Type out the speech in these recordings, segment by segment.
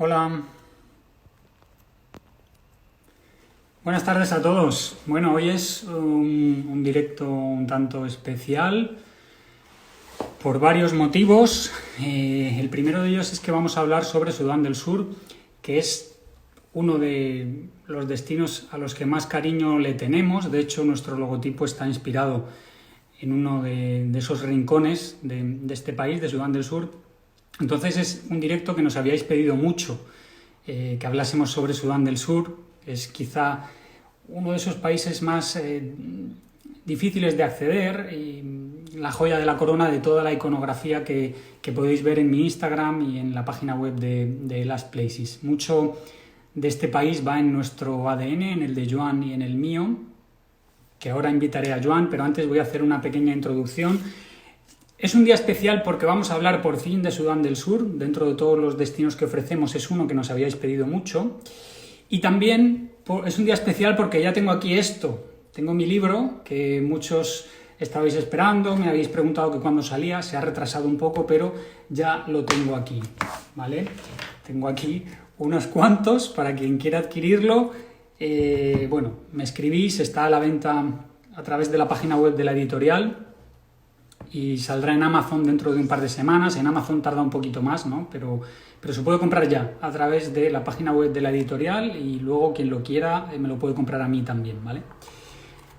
Hola, buenas tardes a todos. Bueno, hoy es un directo un tanto especial por varios motivos. El primero de ellos es que vamos a hablar sobre Sudán del Sur, que es uno de los destinos a los que más cariño le tenemos. De hecho, nuestro logotipo está inspirado en uno de esos rincones de este país, de Sudán del Sur. Entonces es un directo que nos habíais pedido mucho, que hablásemos sobre Sudán del Sur. Es quizá uno de esos países más difíciles de acceder y la joya de la corona de toda la iconografía que podéis ver en mi Instagram y en la página web de Last Places. Mucho de este país va en nuestro ADN, en el de Joan y en el mío, que ahora invitaré a Joan, pero antes voy a hacer una pequeña introducción. Es un día especial porque vamos a hablar por fin de Sudán del Sur. Dentro de todos los destinos que ofrecemos es uno que nos habíais pedido mucho. Y también es un día especial porque ya tengo aquí esto. Tengo mi libro que muchos estabais esperando, me habéis preguntado que cuándo salía, se ha retrasado un poco, pero ya lo tengo aquí, ¿vale? Tengo aquí unos cuantos para quien quiera adquirirlo. Bueno, me escribís, está a la venta a través de la página web de la editorial y saldrá en Amazon dentro de un par de semanas. En Amazon tarda un poquito más, ¿no? Pero se puede comprar ya a través de la página web de la editorial y luego quien lo quiera me lo puede comprar a mí también, ¿vale?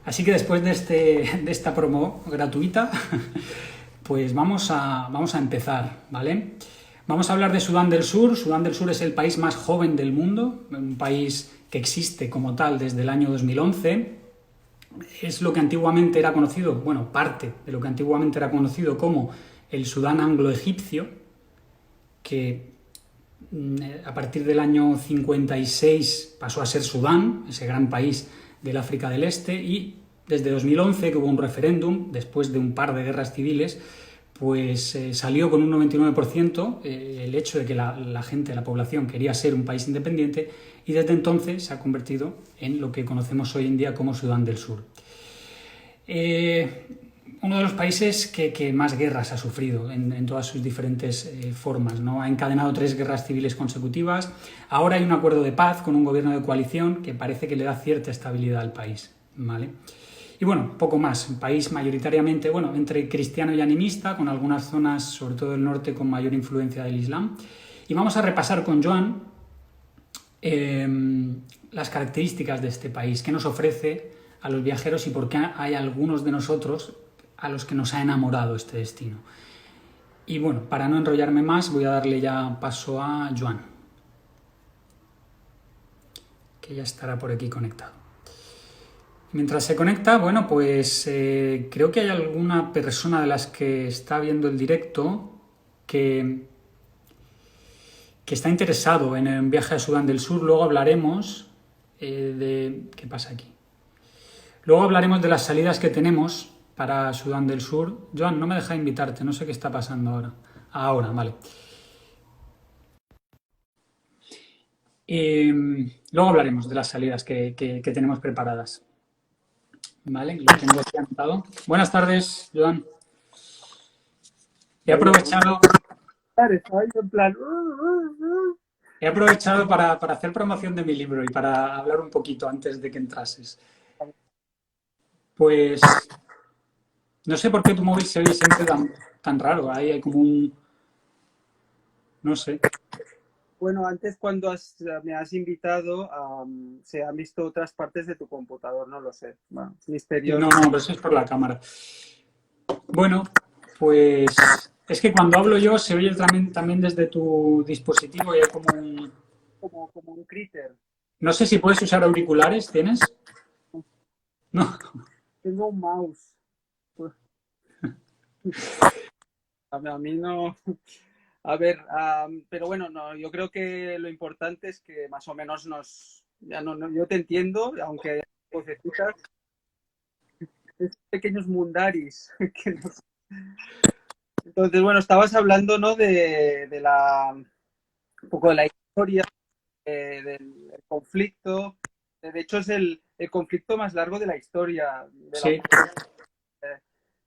Así que después de esta promo gratuita, pues vamos a empezar, ¿vale? Vamos a hablar de Sudán del Sur. Sudán del Sur es el país más joven del mundo, un país que existe como tal desde el año 2011. Es lo que antiguamente era conocido, bueno, parte de lo que antiguamente era conocido como el Sudán anglo-egipcio, que a partir del año 56 pasó a ser Sudán, ese gran país del África del Este, y desde 2011, que hubo un referéndum, después de un par de guerras civiles, pues salió con un 99% el hecho de que la gente, la población quería ser un país independiente, y desde entonces se ha convertido en lo que conocemos hoy en día como Sudán del Sur. Uno de los países que más guerras ha sufrido en todas sus diferentes formas, ¿no? Ha encadenado 3 guerras civiles consecutivas. Ahora hay un acuerdo de paz con un gobierno de coalición que parece que le da cierta estabilidad al país, ¿vale? Y bueno, poco más. Un país mayoritariamente, bueno, entre cristiano y animista, con algunas zonas, sobre todo el norte, con mayor influencia del Islam. Y vamos a repasar con Joan las características de este país, qué nos ofrece a los viajeros y por qué hay algunos de nosotros a los que nos ha enamorado este destino. Y bueno, para no enrollarme más, voy a darle ya paso a Joan, que ya estará por aquí conectado. Mientras se conecta, bueno, pues creo que hay alguna persona de las que está viendo el directo que está interesado en el viaje a Sudán del Sur. Luego hablaremos de... ¿Qué pasa aquí? Luego hablaremos de las salidas que tenemos para Sudán del Sur. Joan, no me deja invitarte, no sé qué está pasando ahora. Ahora, vale. Luego hablaremos de las salidas que tenemos preparadas. Vale, lo tengo aquí anotado. Buenas tardes, Joan. He Oye, aprovechado, estaba yo en plan. he aprovechado para hacer promoción de mi libro y para hablar un poquito antes de que entrases. Pues no sé por qué tu móvil se oye siempre tan raro. Ahí hay como un... No sé. Bueno, antes cuando me has invitado, se han visto otras partes de tu computador, no lo sé. Bueno, es No, misterioso. no, pero eso es por la cámara. Bueno, pues es que cuando hablo yo se oye también desde tu dispositivo y hay como un... Como un critter. No sé si puedes usar auriculares, ¿tienes? No. Tengo un mouse. Pues, a mí no. A ver, pero bueno, no, yo creo que lo importante es que más o menos ya yo te entiendo, aunque haya vocecitas, es pequeños mundaris. Entonces, bueno, estabas hablando, ¿no? Un poco de la historia del conflicto. De hecho, es el conflicto más largo de la historia de la Sí, humanidad,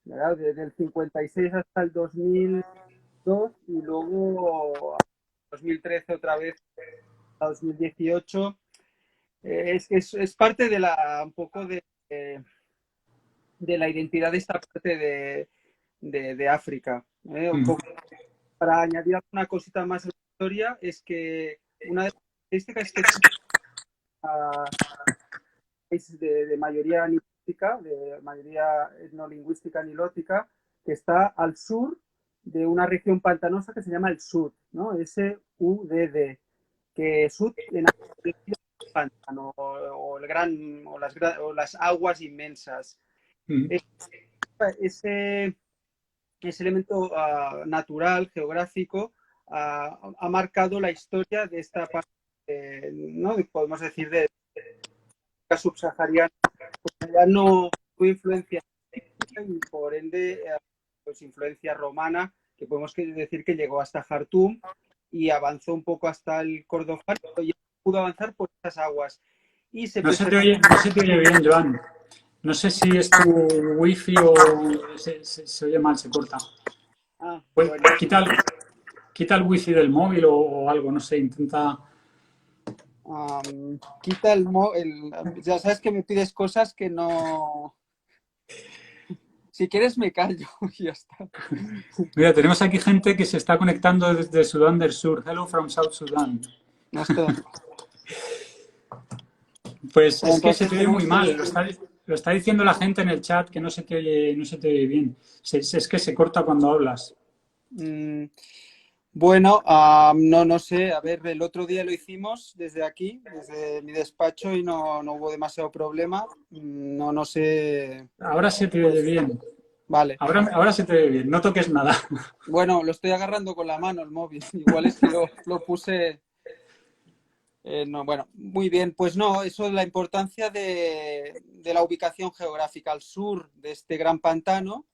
¿verdad? Desde el 56 hasta el 2002 y luego 2013 otra vez a 2018. Es parte de un poco de la identidad de esta parte de África. Un poco para añadir una cosita más a la historia, es que una de las características es que es de mayoría nilítica, de mayoría etnolingüística nilótica, que está al sur de una región pantanosa que se llama el Sud, ¿no? SUDD, que Sud en el pantano o las aguas inmensas. Ese elemento natural, geográfico, ha marcado la historia de esta parte, ¿no? Podemos decir, de la subsahariana, pues ya no tuvo influencia y por ende pues influencia romana, que podemos decir que llegó hasta Jartum y avanzó un poco hasta el Kordofán, pero ya pudo avanzar por esas aguas. Y se No se te oye bien, Joan. No sé si es tu wifi o se oye mal, se corta. Pues, bueno. quita el wifi del móvil o algo, no sé, intenta... Quita ya sabes que me pides cosas que no... Si quieres me callo y ya está. Mira, tenemos aquí gente que se está conectando desde Sudán del Sur. Hello from South Sudan. No está. Pues es que se Entonces te oye muy tenemos mal. Lo está diciendo la gente en el chat que no se te oye, no se te oye bien. Es que se corta cuando hablas. Bueno, no sé. A ver, el otro día lo hicimos desde aquí, desde mi despacho y no hubo demasiado problema. No sé. Ahora se te oye Pues, bien. vale. Ahora se te oye bien. No toques nada. Bueno, lo estoy agarrando con la mano el móvil. Igual es que lo puse... no, bueno, muy bien. Pues no, eso es la importancia de la ubicación geográfica al sur de este gran pantano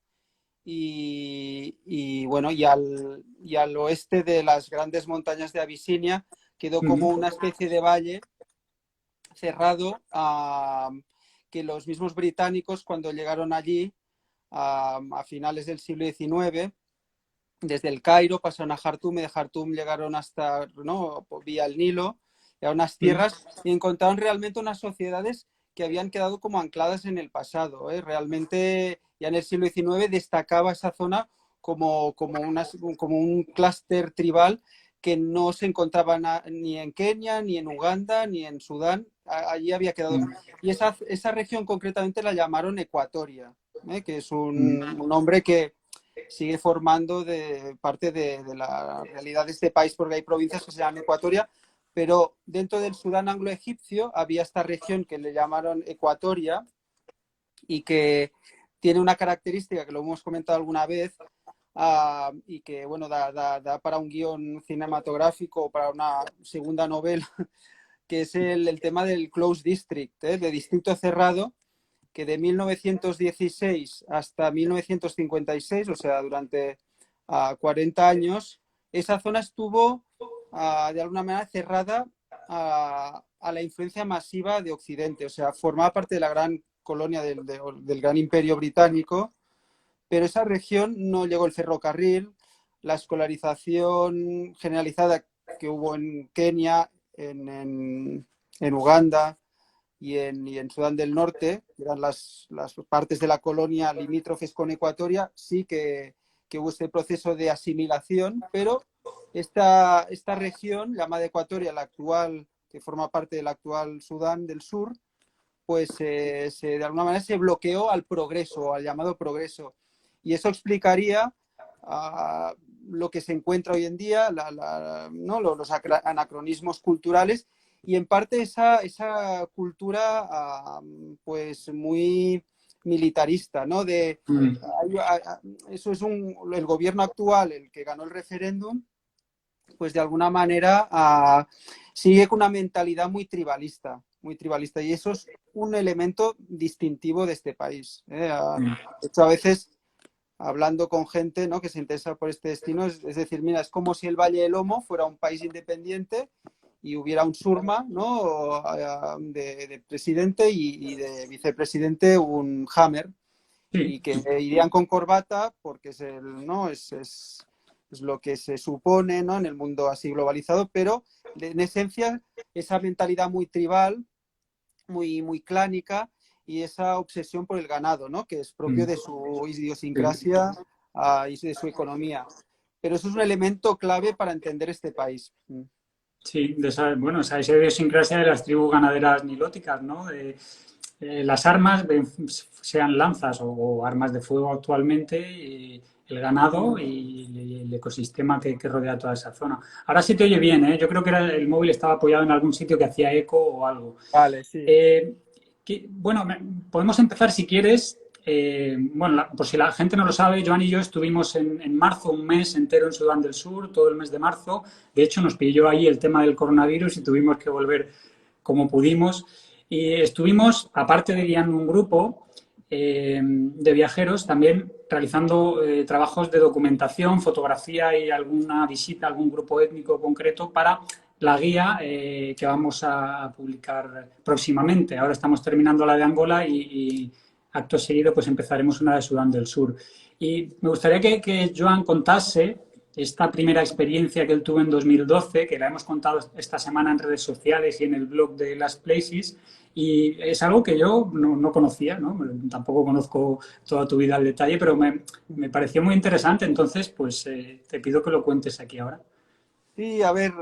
y bueno, y al oeste de las grandes montañas de Abisinia quedó como una especie de valle cerrado que los mismos británicos cuando llegaron allí a finales del siglo XIX, desde el Cairo pasaron a Jartum y de Jartum llegaron hasta, ¿no? Vía el Nilo, a unas tierras y encontraron realmente unas sociedades que habían quedado como ancladas en el pasado. Realmente ya en el siglo XIX destacaba esa zona como un clúster tribal que no se encontraba ni en Kenia, ni en Uganda, ni en Sudán. Allí había quedado. Y esa región concretamente la llamaron Ecuatoria, que es un nombre que sigue formando parte de la realidad de este país, porque hay provincias que se llaman Ecuatoria, pero dentro del Sudán anglo-egipcio había esta región que le llamaron Ecuatoria y que tiene una característica que lo hemos comentado alguna vez y que, bueno, da para un guión cinematográfico o para una segunda novela, que es el tema del closed district, de distrito cerrado, que de 1916 hasta 1956, o sea, durante 40 años, esa zona estuvo de alguna manera cerrada a la influencia masiva de Occidente, o sea, formaba parte de la gran colonia del gran imperio británico, pero esa región no llegó el ferrocarril, la escolarización generalizada que hubo en Kenia, en Uganda, y en Sudán del Norte, que eran las partes de la colonia limítrofes con Ecuatoria, sí que hubo este proceso de asimilación, pero esta región llamada Ecuatoria, la actual, que forma parte del actual Sudán del Sur, pues de alguna manera se bloqueó al progreso, al llamado progreso. Y eso explicaría lo que se encuentra hoy en día, ¿no? los anacronismos culturales y en parte esa cultura pues muy militarista, ¿no? Eso es el gobierno actual, el que ganó el referéndum, pues de alguna manera sigue con una mentalidad muy tribalista, y eso es un elemento distintivo de este país. De hecho, a veces hablando con gente, ¿no?, que se interesa por este destino, es decir, mira, es como si el Valle del Lomo fuera un país independiente y hubiera un Surma, ¿no?, de presidente y de vicepresidente un Hammer, Sí. y que irían con corbata porque es es lo que se supone, ¿no? En el mundo así globalizado, pero en esencia esa mentalidad muy tribal, muy clánica y esa obsesión por el ganado, ¿no? Que es propio Mm, de su sí. idiosincrasia y de su economía. Pero eso es un elemento clave para entender este país. Sí, bueno, esa idiosincrasia de las tribus ganaderas nilóticas, ¿no? Las armas, sean lanzas o armas de fuego actualmente, y el ganado y el ecosistema que rodea toda esa zona. Ahora sí te oye bien, ¿eh? Yo creo que el móvil estaba apoyado en algún sitio que hacía eco o algo. Vale, sí. Eh, bueno, podemos empezar si quieres. Bueno, por si la gente no lo sabe, Joan y yo estuvimos en marzo un mes entero en Sudán del Sur, todo el mes de marzo. De hecho, nos pilló ahí el tema del coronavirus y tuvimos que volver como pudimos. Y estuvimos, aparte de guiando un grupo de viajeros, también realizando trabajos de documentación, fotografía y alguna visita a algún grupo étnico concreto para la guía que vamos a publicar próximamente. Ahora estamos terminando la de Angola y acto seguido pues empezaremos una de Sudán del Sur. Y me gustaría que Joan contase esta primera experiencia que él tuvo en 2012, que la hemos contado esta semana en redes sociales y en el blog de Last Places, y es algo que yo no conocía, ¿no? Tampoco conozco toda tu vida al detalle, pero me pareció muy interesante, entonces pues te pido que lo cuentes aquí ahora. Sí, a ver,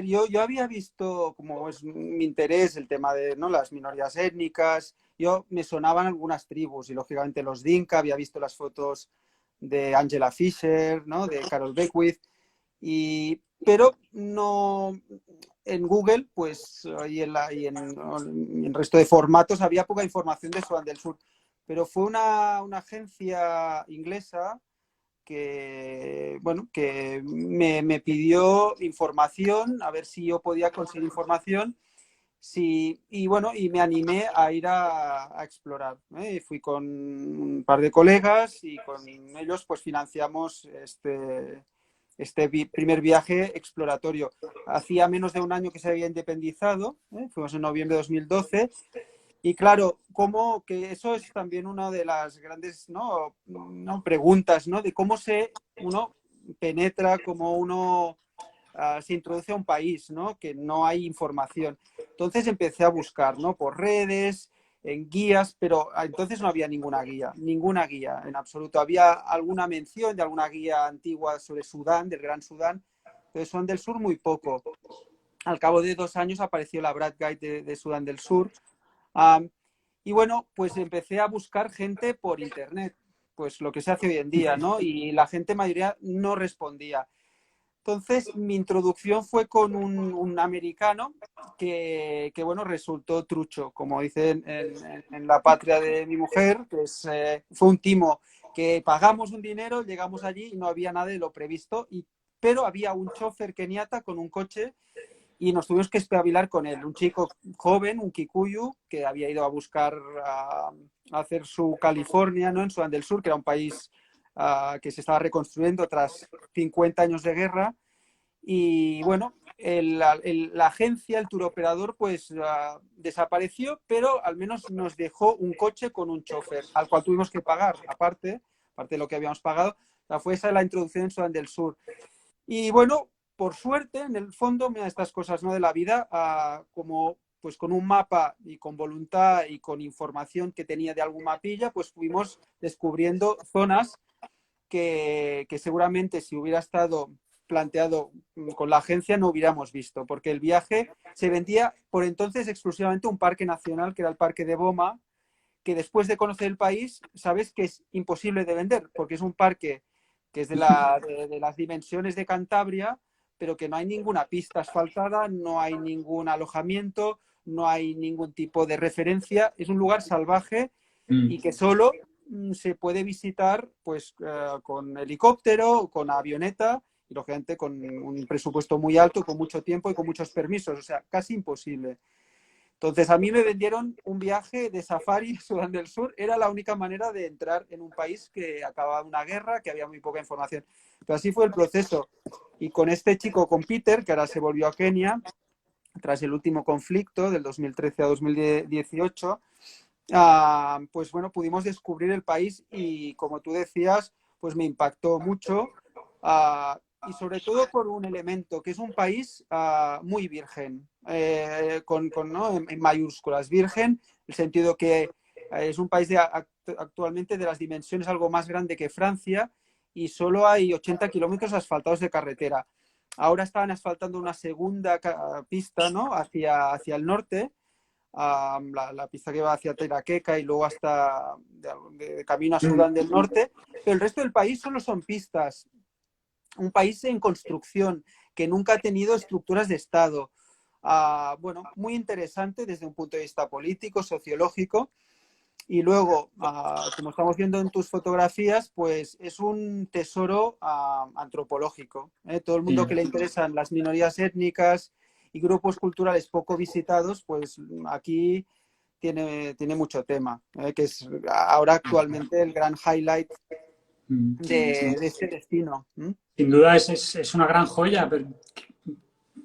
yo había visto como es mi interés el tema de, ¿no? Las minorías étnicas. Yo me sonaban algunas tribus y lógicamente los Dinka, había visto las fotos de Angela Fisher, ¿no? De Carol Beckwith, pero no en Google, pues y en el resto de formatos había poca información de Sudán del Sur. Pero fue una agencia inglesa bueno, que me pidió información, a ver si yo podía conseguir información. Sí, y bueno, y me animé a ir a explorar, ¿eh? Y fui con un par de colegas y con ellos pues financiamos este primer viaje exploratorio. Hacía menos de un año que se había independizado, ¿eh? Fuimos en noviembre de 2012 y claro, como que eso es también una de las grandes, ¿no? Preguntas, ¿no? De cómo uno penetra, cómo uno se introduce a un país, ¿no? Que no hay información. Entonces empecé a buscar, ¿no? Por redes, en guías, pero entonces no había ninguna guía en absoluto. Había alguna mención de alguna guía antigua sobre Sudán, del Gran Sudán, pero Sudán del Sur muy poco. Al cabo de 2 años apareció la Brad Guide de Sudán del Sur. Um, y bueno, pues empecé a buscar gente por internet, pues lo que se hace hoy en día, ¿no? Y la gente mayoría no respondía. Entonces, mi introducción fue con un americano bueno, resultó trucho, como dicen en la patria de mi mujer, fue un timo que pagamos un dinero, llegamos allí y no había nada de lo previsto, pero había un chofer keniata con un coche y nos tuvimos que espabilar con él. Un chico joven, un kikuyu, que había ido a buscar a hacer su California, ¿no? En Sudán del Sur, que era un país que se estaba reconstruyendo tras 50 años de guerra. Y bueno, la agencia, el turoperador, pues desapareció, pero al menos nos dejó un coche con un chofer, al cual tuvimos que pagar, aparte de lo que habíamos pagado. O sea, fue esa la introducción en Sudán del Sur. Y bueno, por suerte, en el fondo, mira, estas cosas, ¿no? De la vida, como pues con un mapa y con voluntad y con información que tenía de algún mapilla, pues fuimos descubriendo zonas que seguramente si hubiera estado planteado con la agencia no hubiéramos visto, porque el viaje se vendía por entonces exclusivamente un parque nacional, que era el Parque de Boma, que después de conocer el país, sabes que es imposible de vender, porque es un parque que es de las dimensiones de Cantabria, pero que no hay ninguna pista asfaltada, no hay ningún alojamiento, no hay ningún tipo de referencia, es un lugar salvaje y Mm. que solo se puede visitar pues con helicóptero, con avioneta y lógicamente con un presupuesto muy alto, con mucho tiempo y con muchos permisos, o sea, casi imposible. Entonces, a mí me vendieron un viaje de safari a Sudán del Sur. Era la única manera de entrar en un país que acababa una guerra, que había muy poca información. Pero así fue el proceso. Y con este chico, con Peter, que ahora se volvió a Kenia, tras el último conflicto del 2013 a 2018, pues bueno, pudimos descubrir el país y como tú decías, pues me impactó mucho y sobre todo por un elemento, que es un país muy virgen, ¿no? en mayúsculas. Virgen, en el sentido que es un país actualmente de las dimensiones algo más grande que Francia y solo hay 80 kilómetros asfaltados de carretera. Ahora estaban asfaltando una segunda pista, ¿no? hacia el norte, la pista que va hacia Tiraqueca y luego hasta de camino a Sudán del Norte, pero el resto del país solo son pistas. Un país en construcción que nunca ha tenido estructuras de Estado. Bueno, muy interesante desde un punto de vista político, sociológico. Y luego, como estamos viendo en tus fotografías, pues es un tesoro antropológico. Todo el mundo que le interesan las minorías étnicas y grupos culturales poco visitados, pues aquí tiene mucho tema, que es ahora actualmente el gran highlight de este destino. Sin duda es una gran joya, pero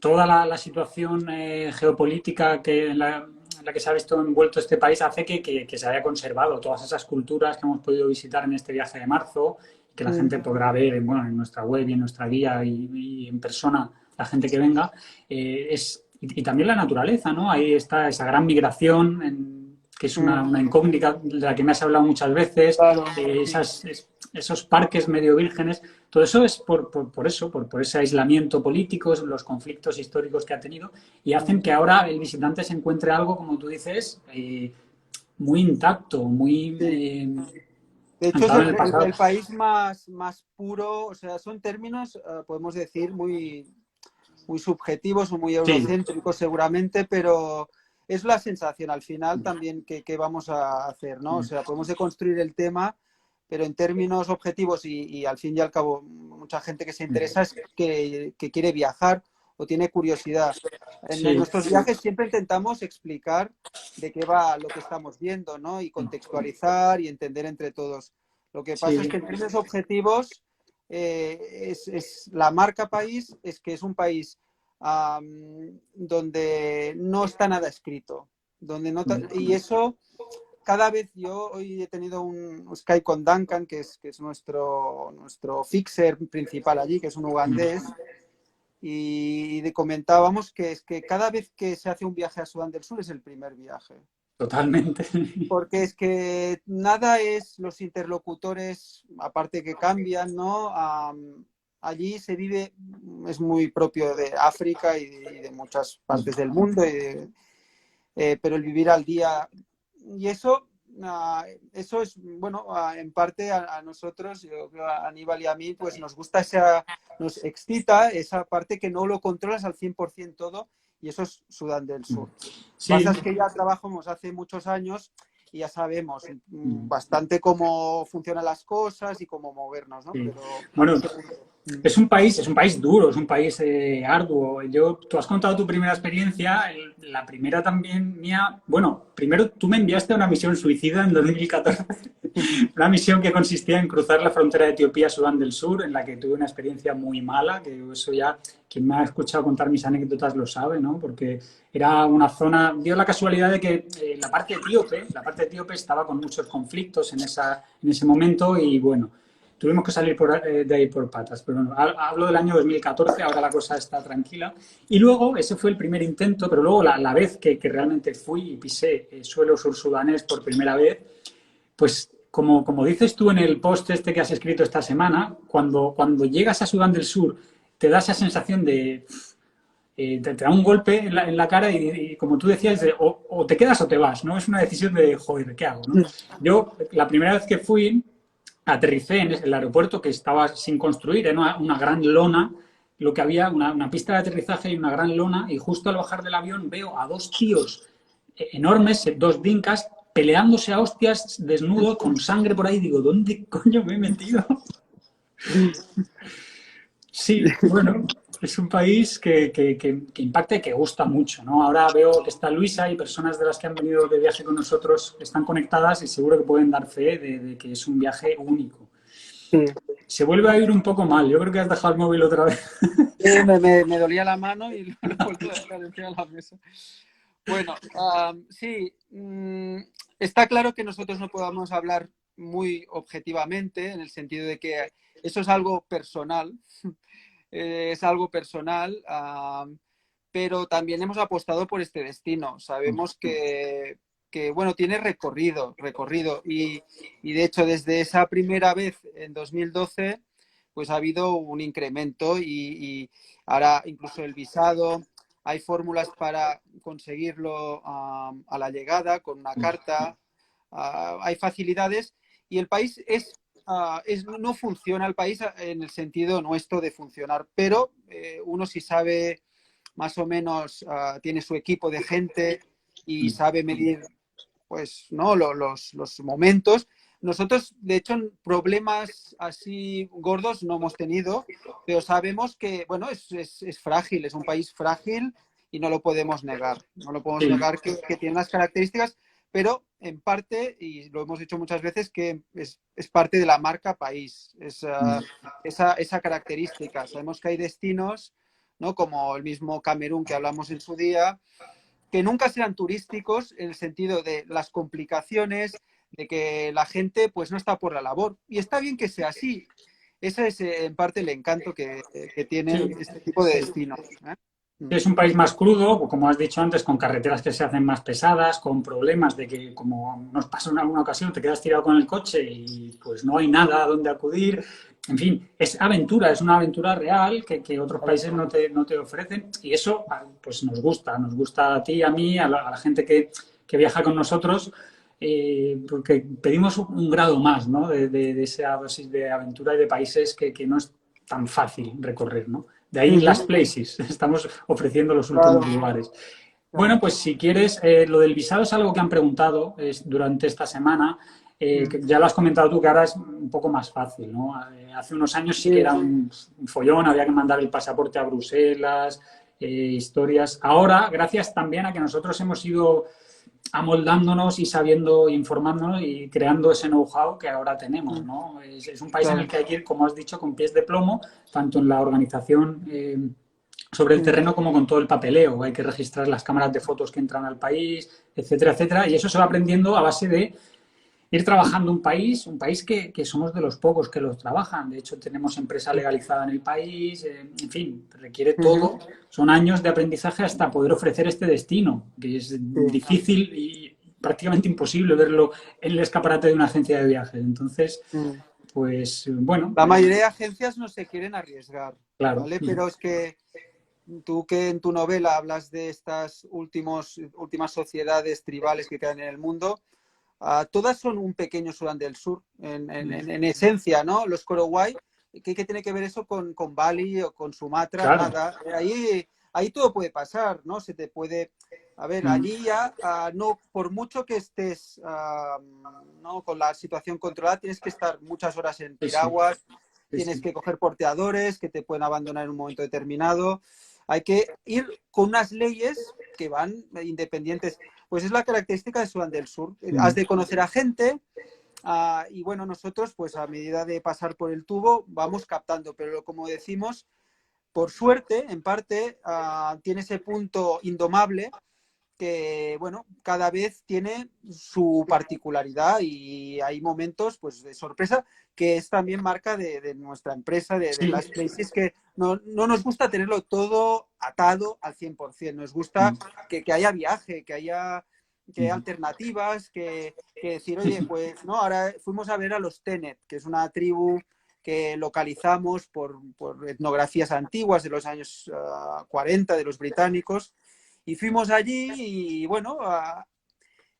toda la situación geopolítica en la que se ha visto envuelto este país hace que se haya conservado todas esas culturas que hemos podido visitar en este viaje de marzo, que la gente podrá ver en nuestra web y en nuestra guía y en persona, la gente que venga. Y también la naturaleza, ¿no? Ahí está esa gran migración, que es una incógnita de la que me has hablado muchas veces, Claro. Esos parques medio vírgenes. Todo eso es por eso, por ese aislamiento político, los conflictos históricos que ha tenido, y hacen que ahora el visitante se encuentre algo, como tú dices, muy intacto, muy De hecho, es anclado en el pasado. el país más puro, o sea, son términos, podemos decir, muy subjetivos o muy eurocéntricos seguramente, pero es la sensación al final también que vamos a hacer, ¿no? O sea, podemos deconstruir el tema, pero en términos objetivos y al fin y al cabo mucha gente que se interesa es que quiere viajar o tiene curiosidad. En nuestros viajes siempre intentamos explicar de qué va lo que estamos viendo, ¿no? Y contextualizar y entender entre todos. Lo que pasa es que en términos objetivos es la marca país, es que es un país donde no está nada escrito. Y eso, cada vez yo hoy he tenido un Skype con Duncan, que es nuestro fixer principal allí, que es un ugandés, y comentábamos que es que cada vez que se hace un viaje a Sudán del Sur es el primer viaje. Totalmente. Porque es que nada es los interlocutores, aparte que cambian, ¿no? Allí se vive, es muy propio de África y de muchas partes del mundo, pero el vivir al día, y eso es, bueno, en parte a nosotros, yo creo a Aníbal y a mí, pues nos gusta nos excita esa parte que no lo controlas al 100% todo, y eso es Sudán del Sur. Sí. Pasa es que ya trabajamos hace muchos años y ya sabemos bastante cómo funcionan las cosas y cómo movernos, ¿no? Pero, bueno, es un país duro, es un país arduo. Tú has contado tu primera experiencia, la primera también mía. Bueno, primero tú me enviaste a una misión suicida en 2014, una misión que consistía en cruzar la frontera de Etiopía a Sudán del Sur, en la que tuve una experiencia muy mala, que eso ya quien me ha escuchado contar mis anécdotas lo sabe, ¿no? Porque era una zona, dio la casualidad de que la parte etíope estaba con muchos conflictos en ese momento y bueno, tuvimos que salir de ahí por patas. Pero bueno, hablo del año 2014, ahora la cosa está tranquila. Y luego, ese fue el primer intento, pero luego la vez que realmente fui y pisé suelo sursudanés por primera vez, pues como dices tú en el post este que has escrito esta semana, cuando llegas a Sudán del Sur, te da esa sensación de... te da un golpe en la cara y como tú decías, o te quedas o te vas, ¿no? Es una decisión de, joder, ¿qué hago? ¿no? Yo, la primera vez que fui, aterricé en el aeropuerto que estaba sin construir, era una gran lona, lo que había, una pista de aterrizaje y una gran lona, y justo al bajar del avión veo a dos tíos enormes, dos dinkas, peleándose a hostias, desnudos, con sangre por ahí. Digo, ¿dónde coño me he metido? Sí, bueno, es un país que impacta y que gusta mucho, ¿no? Ahora veo que está Luisa y personas de las que han venido de viaje con nosotros están conectadas y seguro que pueden dar fe de que es un viaje único. Sí. Se vuelve a ir un poco mal. Yo creo que has dejado el móvil otra vez. Me dolía la mano y lo he vuelto a dejar encima de la mesa. Bueno, sí, está claro que nosotros no podamos hablar muy objetivamente, en el sentido de que eso es algo personal, es algo personal, pero también hemos apostado por este destino. Sabemos bueno, tiene recorrido y de hecho desde esa primera vez en 2012 pues ha habido un incremento y ahora incluso el visado, hay fórmulas para conseguirlo a la llegada con una carta, hay facilidades y el país no funciona el país en el sentido nuestro de funcionar, pero uno sí sabe más o menos, tiene su equipo de gente y sabe medir pues, ¿no? los momentos. Nosotros, de hecho, problemas así gordos no hemos tenido, pero sabemos que, bueno, es frágil, es un país frágil y no lo podemos negar. No lo podemos Sí. negar que tiene unas características, pero en parte, y lo hemos dicho muchas veces, que es parte de la marca país, esa característica. Sabemos que hay destinos, ¿no? Como el mismo Camerún que hablamos en su día, que nunca serán turísticos en el sentido de las complicaciones, de que la gente pues no está por la labor. Y está bien que sea así. Ese es en parte el encanto que tienen Sí. este tipo de destinos. Es un país más crudo, como has dicho antes, con carreteras que se hacen más pesadas, con problemas de que, como nos pasó en alguna ocasión, te quedas tirado con el coche y pues no hay nada a donde acudir. En fin, es aventura, es una aventura real que otros países no te ofrecen y eso pues nos gusta a ti, a mí, a la gente que viaja con nosotros, porque pedimos un grado más, ¿no? De esa dosis de aventura y de países que no es tan fácil recorrer, ¿no? De ahí las places, estamos ofreciendo los Claro, últimos lugares. Bueno, claro. pues si quieres, lo del visado es algo que han preguntado durante esta semana, que ya lo has comentado tú, que ahora es un poco más fácil, ¿no? Hace unos años sí que Sí, era un follón, había que mandar el pasaporte a Bruselas, historias. Ahora, gracias también a que nosotros hemos ido amoldándonos y sabiendo, informándonos y creando ese know-how que ahora tenemos, ¿no? Es un país en el claro. que hay que ir, como has dicho, con pies de plomo, tanto en la organización sobre el terreno como con todo el papeleo. Hay que registrar las cámaras de fotos que entran al país, etcétera, etcétera. Y eso se va aprendiendo a base de ir trabajando un país que somos de los pocos que los trabajan. De hecho, tenemos empresa legalizada en el país, en fin, requiere todo. Son años de aprendizaje hasta poder ofrecer este destino, que es Sí. difícil y prácticamente imposible verlo en el escaparate de una agencia de viajes. Entonces, pues bueno, La mayoría de agencias no se quieren arriesgar, claro. ¿vale? Pero es que tú que en tu novela hablas de estas últimas sociedades tribales que quedan en el mundo, todas son un pequeño Sudán del Sur, en esencia, ¿no? Los Korowai, ¿qué tiene que ver eso con Bali o con Sumatra? Claro. Nada. Ahí todo puede pasar, ¿no? Se te puede... A ver, allí ya, no, por mucho que estés no, con la situación controlada, tienes que estar muchas horas en Sí, sí, piraguas, sí, tienes sí. que coger porteadores que te pueden abandonar en un momento determinado. Hay que ir con unas leyes que van independientes. Pues es la característica de Sudán del Sur. Has de conocer a gente y bueno, nosotros pues a medida de pasar por el tubo vamos captando, pero como decimos, por suerte, en parte, tiene ese punto indomable que, bueno, cada vez tiene su particularidad y hay momentos, pues, de sorpresa, que es también marca de nuestra empresa, de Sí. las places, que no nos gusta tenerlo todo atado al 100%. Nos gusta que haya viaje, que haya alternativas, que decir, oye, pues, no, ahora fuimos a ver a los Tenet, que es una tribu que localizamos por etnografías antiguas de los años 40 de los británicos. Y fuimos allí y bueno,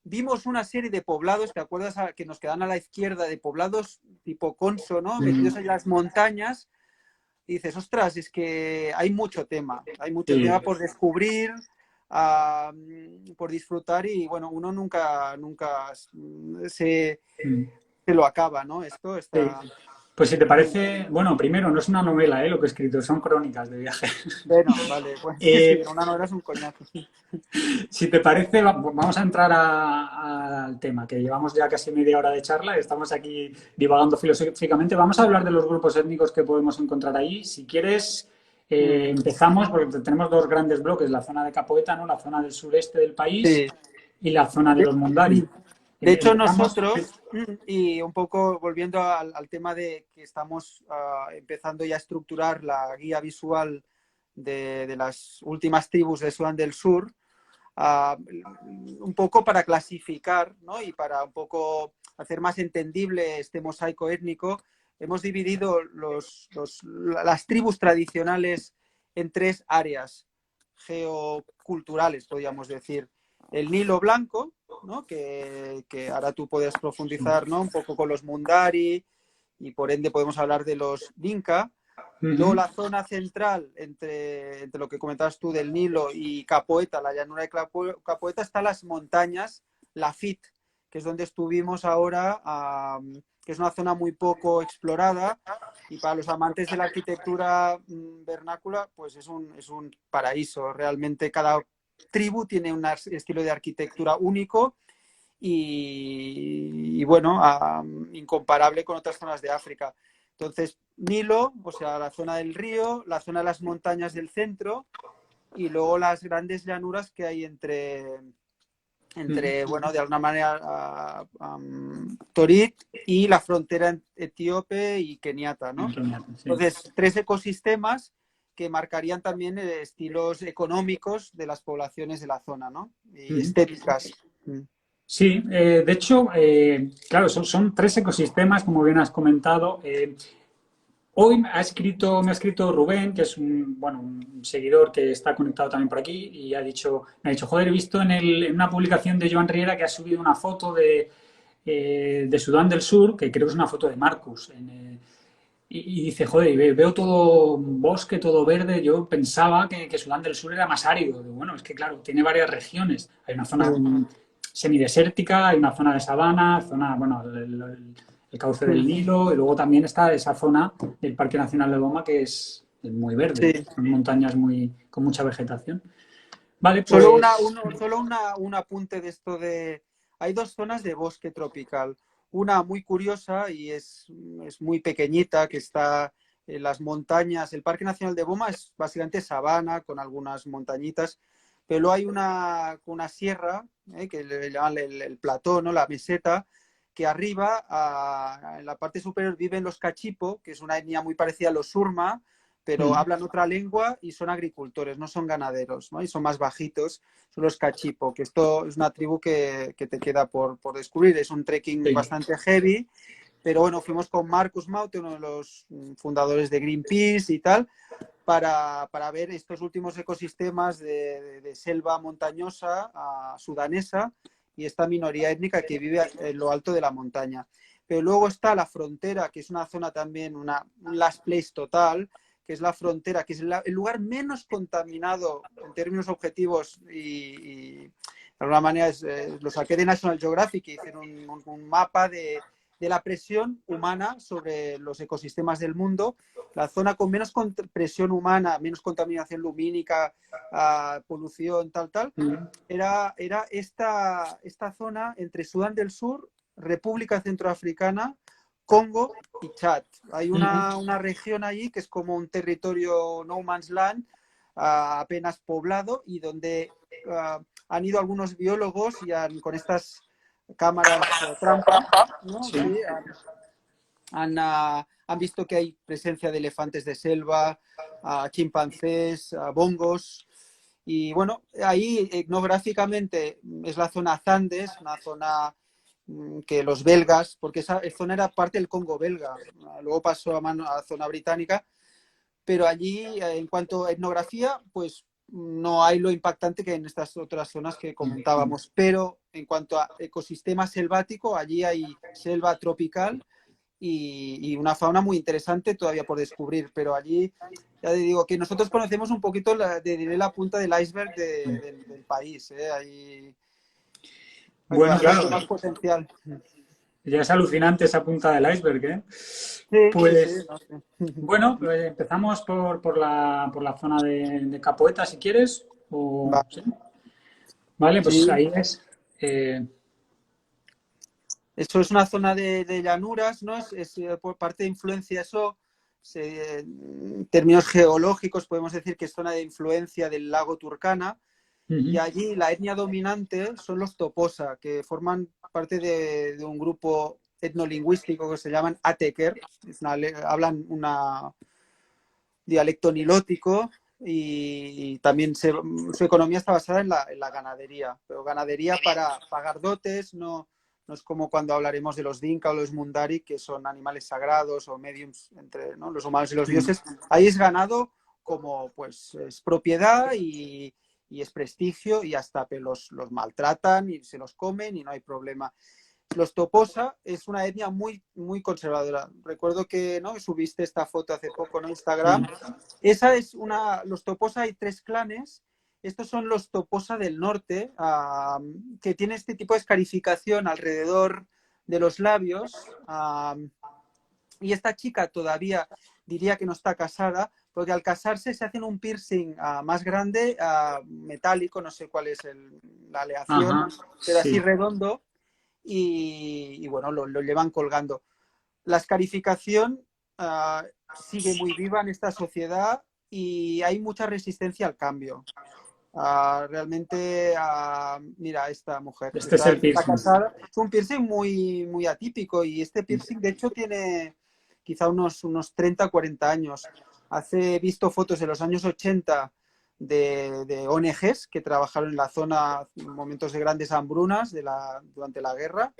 vimos una serie de poblados, ¿te acuerdas? Que nos quedan a la izquierda, de poblados tipo Conso, ¿no? Metidos en las montañas. Y dices, ostras, es que hay mucho Sí. tema por descubrir, por disfrutar y bueno, uno nunca se lo acaba, ¿no? Esto Sí. está... Pues si te parece, bueno, primero, no es una novela, lo que he escrito, son crónicas de viaje. Bueno, vale, pues sí, sí, Eh, una novela es un coñazo. Si te parece, vamos a entrar al tema, que llevamos ya casi media hora de charla, estamos aquí divagando filosóficamente. Vamos a hablar de los grupos étnicos que podemos encontrar ahí. Si quieres, empezamos, porque tenemos dos grandes bloques, la zona de Capoeta, ¿no? La zona del sureste del país Sí. y la zona de los Mondari. De hecho, Empezamos. nosotros, y un poco volviendo al tema de que estamos empezando ya a estructurar la guía visual de las últimas tribus de Sudán del Sur, un poco para clasificar, ¿no? Y para un poco hacer más entendible este mosaico étnico, hemos dividido las tribus tradicionales en 3 áreas geoculturales, podríamos decir. El Nilo Blanco, ¿no? Que ahora tú puedes profundizar, ¿no? Un poco con los Mundari, y por ende podemos hablar de los Dinka. Luego la zona central, entre lo que comentabas tú del Nilo y Capoeta, la llanura de Capoeta, están las montañas Lafitte, que es donde estuvimos ahora, que es una zona muy poco explorada, y para los amantes de la arquitectura vernácula, pues es un paraíso. Realmente cada tribu tiene un estilo de arquitectura único y bueno, incomparable con otras zonas de África. Entonces, Nilo, o sea, la zona del río, la zona de las montañas del centro, y luego las grandes llanuras que hay entre bueno, de alguna manera, Torit y la frontera etíope y keniata, ¿no? Entonces, 3 ecosistemas que marcarían también estilos económicos de las poblaciones de la zona, ¿no? Y estéticas. Sí, de hecho, claro, son 3 ecosistemas, como bien has comentado. Hoy me ha escrito Rubén, que es un seguidor que está conectado también por aquí, y me ha dicho, joder, he visto en una publicación de Joan Riera que ha subido una foto de Sudán del Sur, que creo que es una foto de Marcus. Y dice, joder, veo todo bosque, todo verde. Yo pensaba que Sudán del Sur era más árido. Bueno, es que claro, tiene varias regiones. Hay una zona semidesértica, hay una zona de sabana, bueno, el cauce del Nilo, y luego también está esa zona del Parque Nacional de Boma que es muy verde. Sí. Son montañas con mucha vegetación. Vale, Solo, pues. un apunte de esto de... Hay 2 zonas de bosque tropical. Una muy curiosa y es muy pequeñita, que está en las montañas. El Parque Nacional de Boma es básicamente sabana con algunas montañitas, pero luego hay una sierra, que le llaman el plató, ¿no? La meseta, que arriba, en la parte superior, viven los cachipo, que es una etnia muy parecida a los surma, pero hablan otra lengua y son agricultores, no son ganaderos, ¿no? Y son más bajitos, son los cachipo, que esto es una tribu que te queda por descubrir. Es un trekking bastante heavy, pero bueno, fuimos con Marcus Maute, uno de los fundadores de Greenpeace y tal, para ver estos últimos ecosistemas de selva montañosa sudanesa y esta minoría étnica que vive en lo alto de la montaña. Pero luego está la frontera, que es una zona también, un last place total, que es la frontera, que es el lugar menos contaminado en términos objetivos, y de alguna manera lo saqué de National Geographic, que hicieron un mapa de la presión humana sobre los ecosistemas del mundo. La zona con menos presión humana, menos contaminación lumínica, polución, tal, era esta zona entre Sudán del Sur, República Centroafricana, Congo y Chad. Hay una región allí que es como un territorio no man's land, apenas poblado, y donde han ido algunos biólogos y con estas cámaras trampa, ¿no? Sí, han visto que hay presencia de elefantes de selva, chimpancés, bongos. Y bueno, ahí etnográficamente es la zona Zandes, una zona que los belgas, porque esa zona era parte del Congo belga, luego pasó a zona británica, pero allí en cuanto a etnografía, pues no hay lo impactante que en estas otras zonas que comentábamos, pero en cuanto a ecosistema selvático, allí hay selva tropical y una fauna muy interesante todavía por descubrir, pero allí ya te digo que nosotros conocemos un poquito, diré, la punta del iceberg del país, hay Bueno, bastante claro, más potencial. ya es alucinante esa punta del iceberg, ¿eh? Sí, Pues, no sé. bueno, pues empezamos por la zona de Capoeta, si quieres. Vale, ¿Sí? Vale, pues sí. ahí es. eh, Eso es una zona de llanuras, ¿no? Es por parte de influencia eso, en términos geológicos podemos decir que es zona de influencia del lago Turkana, y Ujú. allí la etnia dominante son los Toposa, que forman parte de un grupo etnolingüístico que se llaman Ateker, hablan una dialecto nilótico y también su economía está basada en la ganadería, pero ganadería para pagar dotes, no es como cuando hablaremos de los Dinka o los Mundari, que son animales sagrados o mediums entre, ¿no?, los humanos y los Sí. dioses. Ahí es ganado como pues es propiedad y es prestigio y hasta los maltratan y se los comen y no hay problema. Los Toposa es una etnia muy, muy conservadora. Recuerdo que, ¿no?, subiste esta foto hace poco en Instagram. Sí. Esa es los Toposa, hay 3 clanes. Estos son los Toposa del norte, que tiene este tipo de escarificación alrededor de los labios. Y esta chica todavía diría que no está casada, porque al casarse se hacen un piercing más grande, metálico, no sé cuál es la aleación, Ajá, pero así sí. redondo, y bueno, lo llevan colgando. La escarificación sigue muy viva en esta sociedad y hay mucha resistencia al cambio. Realmente, mira, esta mujer Este es el está piercing. casada. Es un piercing muy, muy atípico y este piercing, de hecho, tiene quizá unos 30, 40 años. He visto fotos de los años 80 de ONGs que trabajaron en la zona en momentos de grandes hambrunas durante la guerra.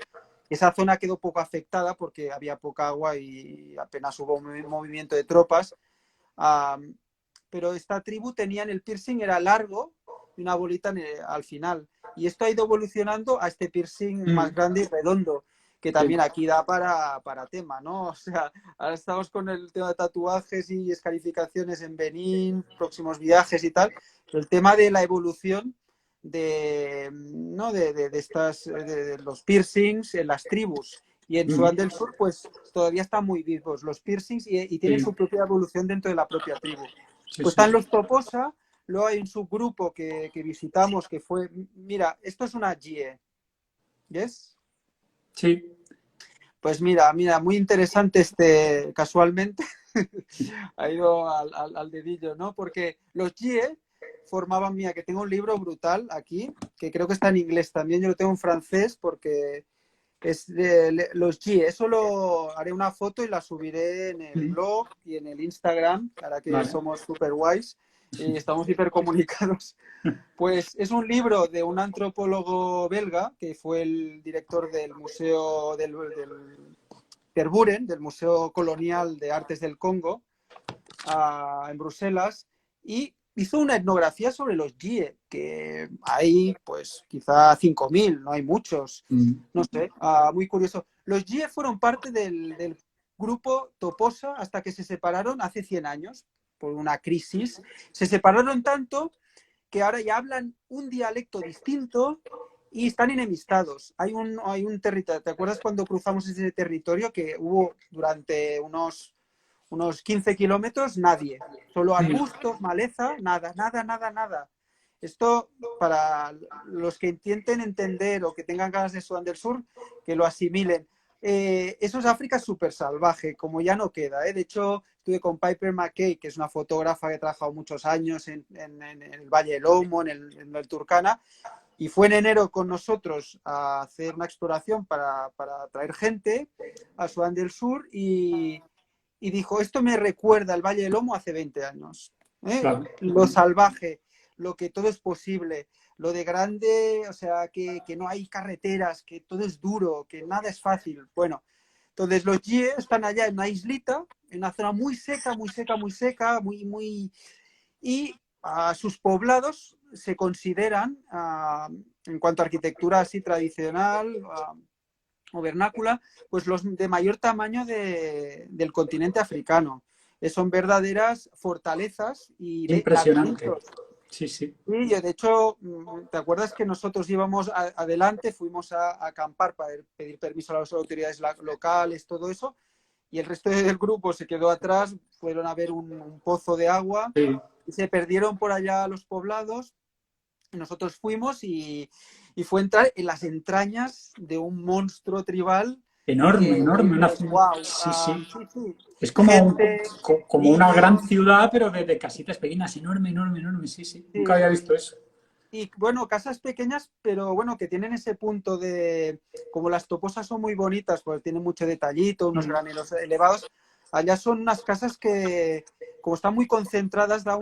Esa zona quedó poco afectada porque había poca agua y apenas hubo un movimiento de tropas. Pero esta tribu tenía en el piercing, era largo y una bolita al final. Y esto ha ido evolucionando a este piercing más Mm, grande y redondo, que sí. también aquí da para tema, ¿no? O sea, ahora estamos con el tema de tatuajes y escarificaciones en Benín, próximos viajes y tal, pero el tema de la evolución ¿no?, de los piercings en las tribus. Y en Ujú. Sudán del Sur, pues todavía están muy vivos los piercings y tienen Sí, su propia evolución dentro de la propia tribu. sí, Pues sí. están los Toposa, luego hay un subgrupo que visitamos que fue, mira, esto es una GIE, ¿ves? Sí. Pues mira, muy interesante casualmente, ha ido al dedillo, ¿no? Porque los GIE formaban, mira, que tengo un libro brutal aquí, que creo que está en inglés también, yo lo tengo en francés porque es de los GIE. Eso lo haré una foto y la subiré en el Mm, blog y en el Instagram, ahora que vale. somos súper guays y estamos hipercomunicados. Pues es un libro de un antropólogo belga que fue el director del Museo del Tervuren, del Museo Colonial de Artes del Congo, en Bruselas, y hizo una etnografía sobre los GIE, que hay pues quizá 5.000, no hay muchos, Mm, no sé, muy curioso. Los GIE fueron parte del grupo Toposa hasta que se separaron hace 100 años por una crisis. Se separaron tanto que ahora ya hablan un dialecto distinto y están enemistados. Hay un territorio, ¿te acuerdas cuando cruzamos ese territorio que hubo durante unos 15 kilómetros? Nadie, solo mm. arbustos, maleza, nada, nada, nada, nada. Esto, para los que intenten entender o que tengan ganas de Sudán del Sur, que lo asimilen. Eso es África súper salvaje, como ya no queda. De hecho, estuve con Piper McKay, que es una fotógrafa que ha trabajado muchos años en el Valle del Omo, en el Turkana, y fue en enero con nosotros a hacer una exploración para traer gente a Sudán del Sur y dijo, esto me recuerda al Valle del Omo hace 20 años. Claro. Lo salvaje, lo que todo es posible, lo de grande, o sea, que no hay carreteras, que todo es duro, que nada es fácil. Bueno, entonces los GIE están allá en una islita, en una zona muy seca, muy seca, muy seca, muy, muy... Y sus poblados se consideran, en cuanto a arquitectura así tradicional, o vernácula, pues los de mayor tamaño del continente africano. Son verdaderas fortalezas y Impresionante. laberintos. Sí, sí. Y de hecho, ¿te acuerdas que nosotros íbamos adelante, fuimos a acampar para pedir permiso a las autoridades locales, todo eso, y el resto del grupo se quedó atrás, fueron a ver un pozo de agua Sí. y se perdieron por allá los poblados. Nosotros fuimos y fue entrar en las entrañas de un monstruo tribal Enorme, que enorme. dices, wow, Sí, sí. sí, sí, Es como, gente, como una gran niños, ciudad, pero de casitas pequeñas. Enorme, enorme, enorme. Sí, sí. Nunca sí, había visto eso. Y bueno, casas pequeñas, pero bueno, que tienen ese punto de, como las toposas son muy bonitas, pues tienen mucho detallito, unos Mm, graneros elevados, allá son unas casas que, como están muy concentradas, da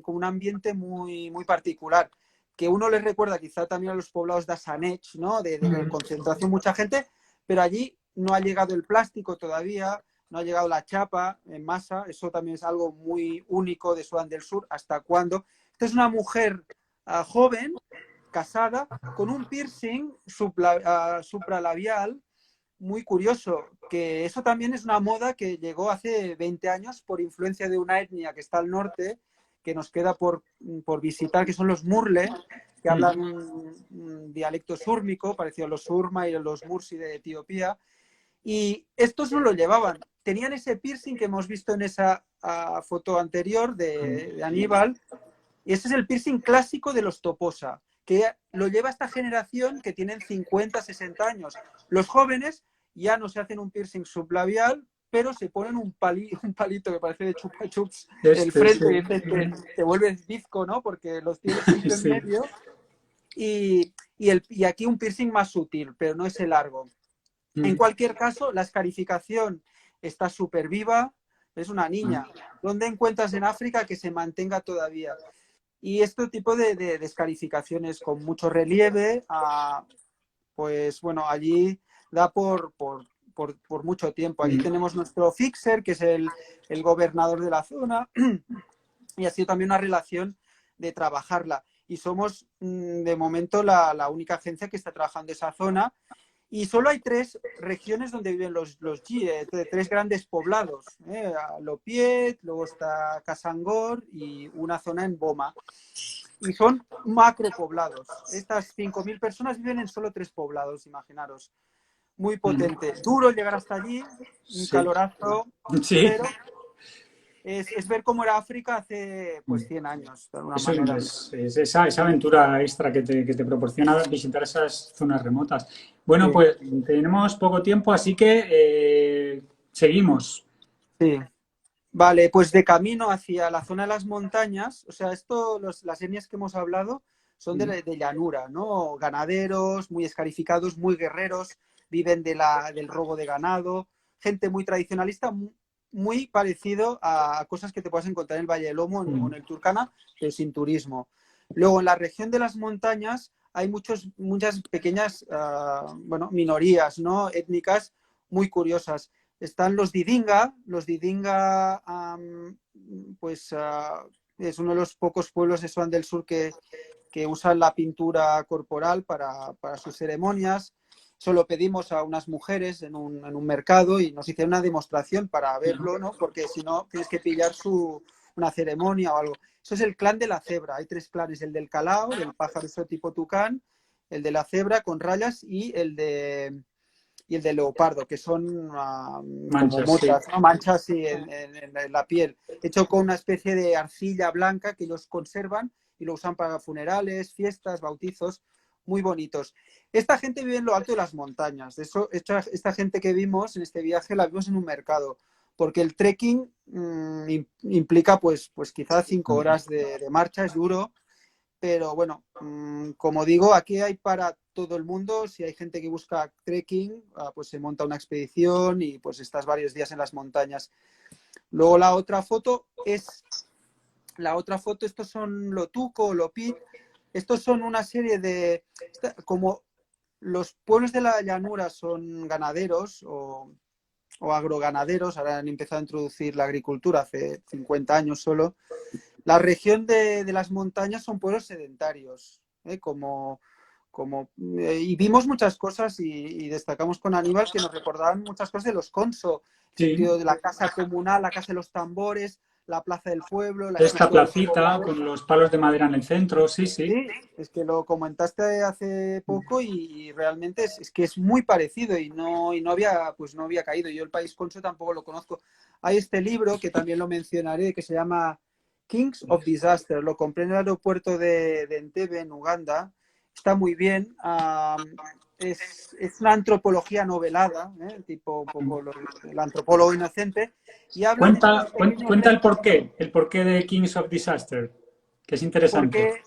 como un ambiente muy particular, que uno les recuerda quizá también a los poblados de Saneig, ¿no? De mm, concentración mucha gente, pero allí no ha llegado el plástico todavía, no ha llegado la chapa en masa, eso también es algo muy único de Sudán del Sur, ¿hasta cuándo? Esta es una mujer joven, casada, con un piercing supralabial muy curioso, que eso también es una moda que llegó hace 20 años por influencia de una etnia que está al norte, que nos queda por visitar, que son los Murle, que mm, hablan un dialecto súrmico, parecido a los Surma y a los Mursi de Etiopía, y estos no lo llevaban. Tenían ese piercing que hemos visto en esa foto anterior de Aníbal, y ese es el piercing clásico de los Toposa, que lo lleva esta generación que tienen 50, 60 años. Los jóvenes ya no se hacen un piercing sublabial, pero se ponen un palito que parece de chupa chups en el este, sí. frente y te vuelves bizco, ¿no? Porque los tienes siempre en Sí. medio. Y aquí un piercing más sutil, pero no ese largo. En Mm, cualquier caso, la escarificación está súper viva. Es una mm, niña. ¿Dónde encuentras en África que se mantenga todavía? Y este tipo de descalificaciones con mucho relieve, pues bueno, allí da por mucho tiempo. Allí mm. tenemos nuestro fixer, que es el gobernador de la zona, y ha sido también una relación de trabajarla. Y somos, de momento, la única agencia que está trabajando esa zona. Y solo hay 3 regiones donde viven los Gie, tres grandes poblados. Lopiet, luego está Kasangor y una zona en Boma. Y son macropoblados. Estas 5.000 personas viven en solo 3 poblados, imaginaros. Muy Mm, potente. Duro llegar hasta allí, un sí, calorazo, sí. pero es ver cómo era África hace pues 100 años, de alguna Eso manera. es esa aventura extra que te proporciona visitar esas zonas remotas. Bueno, Sí, pues tenemos poco tiempo, así que seguimos. sí. Vale, pues de camino hacia la zona de las montañas, o sea, las etnias que hemos hablado son Mm, de llanura, ¿no? Ganaderos, muy escarificados, muy guerreros, viven del robo de ganado, gente muy tradicionalista, muy parecido a cosas que te puedas encontrar en el Valle del Lomo o mm, en el Turkana, pero sin turismo. Luego, en la región de las montañas hay muchas pequeñas, bueno, minorías, ¿no? Étnicas muy curiosas. Están los Didinga, pues es uno de los pocos pueblos de Sudán del Sur que usan la pintura corporal para sus ceremonias. Solo pedimos a unas mujeres en un mercado y nos hicieron una demostración para mm. verlo, ¿no? Porque si no, tienes que pillar una ceremonia o algo. Eso es el clan de la cebra. Hay 3 clanes, el del calao, del pájaro tipo tucán, el de la cebra con rayas y el de leopardo, que son como Manchas, sí. motas, ¿no? Manchas sí, en la piel, hecho con una especie de arcilla blanca que ellos conservan y lo usan para funerales, fiestas, bautizos, muy bonitos. Esta gente vive en lo alto de las montañas. De eso, esta gente que vimos en este viaje la vimos en un mercado, porque el trekking implica pues quizás 5 horas de marcha, es duro, pero bueno, como digo, aquí hay para todo el mundo. Si hay gente que busca trekking, pues se monta una expedición y pues estás varios días en las montañas. Luego la otra foto, estos son Lotuco, Lopit, estos son una serie como los pueblos de la llanura son ganaderos o agroganaderos, ahora han empezado a introducir la agricultura hace 50 años solo. La región de las montañas son pueblos sedentarios, ¿eh? Y vimos muchas cosas y destacamos con Aníbal que nos recordaban muchas cosas de los Conso, el Sí. sentido de la casa comunal, la casa de los tambores, la plaza del pueblo, la Esta estructura de los placita poblados. con los palos de madera en el centro, sí, sí. Sí, es que lo comentaste hace poco y realmente es que es muy parecido y no había caído. Yo el país Conso tampoco lo conozco. Hay este libro que también lo mencionaré que se llama Kings of Disaster. Lo compré en el aeropuerto de Entebbe, en Uganda. Está muy bien. Es una antropología novelada, tipo un poco el antropólogo inocente, y habla de estos pequeños Cuenta reinos. el porqué de Kings of Disaster, que es ¿Por interesante. qué?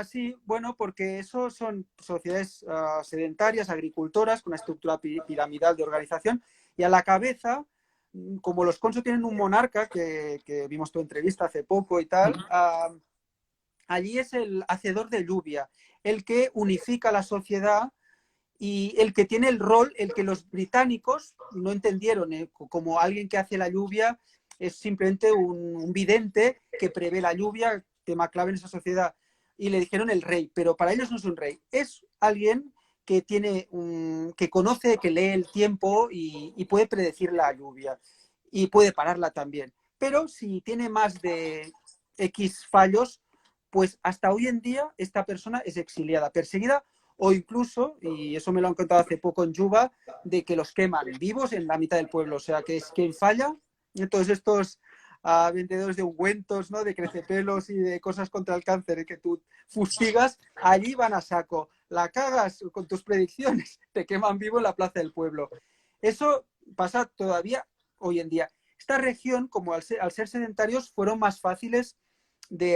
Sí, bueno, porque eso son sociedades sedentarias, agricultoras, con una estructura piramidal de organización, y a la cabeza, como los Conso tienen un monarca, que vimos tu entrevista hace poco y tal, allí es el hacedor de lluvia, el que unifica la sociedad y el que tiene el rol, el que los británicos no entendieron como alguien que hace la lluvia, es simplemente un vidente que prevé la lluvia, tema clave en esa sociedad. Y le dijeron el rey, pero para ellos no es un rey, es alguien que tiene que conoce, que lee el tiempo y puede predecir la lluvia y puede pararla también. Pero si tiene más de X fallos, pues hasta hoy en día esta persona es exiliada, perseguida o incluso, y eso me lo han contado hace poco en Yuba, de que los queman vivos en la mitad del pueblo. O sea, que es quien falla. Todos estos vendedores de ungüentos, ¿no? De crecepelos y de cosas contra el cáncer que tú fustigas, allí van a saco. La cagas con tus predicciones, te queman vivo en la plaza del pueblo. Eso pasa todavía hoy en día. Esta región, como al ser sedentarios, fueron más fáciles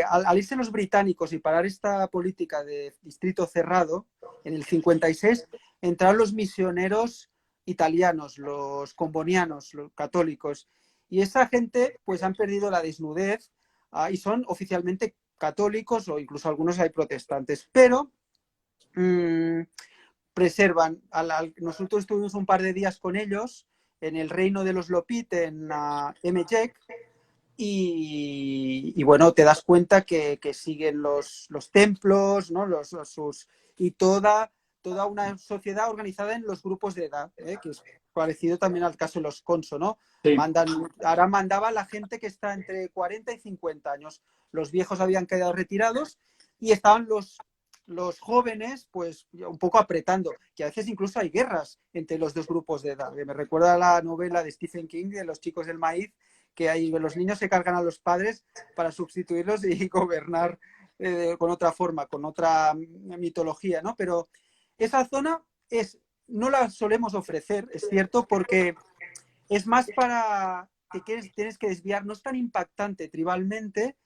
al irse los británicos y parar esta política de distrito cerrado, en el 56 entraron los misioneros italianos, los combonianos, los católicos, y esa gente pues han perdido la desnudez y son oficialmente católicos o incluso algunos hay protestantes, pero preservan. Nosotros estuvimos un par de días con ellos en el reino de los Lopit, en Emejec, y bueno, te das cuenta que siguen los templos, ¿no? Y toda una sociedad organizada en los grupos de edad, que es parecido también al caso de los Conso, ¿no? Sí. Ahora mandaba la gente que está entre 40 y 50 años. Los viejos habían quedado retirados y estaban los jóvenes, pues un poco apretando, que a veces incluso hay guerras entre los dos grupos de edad. Me recuerda a la novela de Stephen King de Los chicos del maíz, que ahí los niños se cargan a los padres para sustituirlos y gobernar con otra forma, con otra mitología, ¿no? Pero esa zona no la solemos ofrecer, es cierto, porque es más para tienes que desviar, no es tan impactante tribalmente,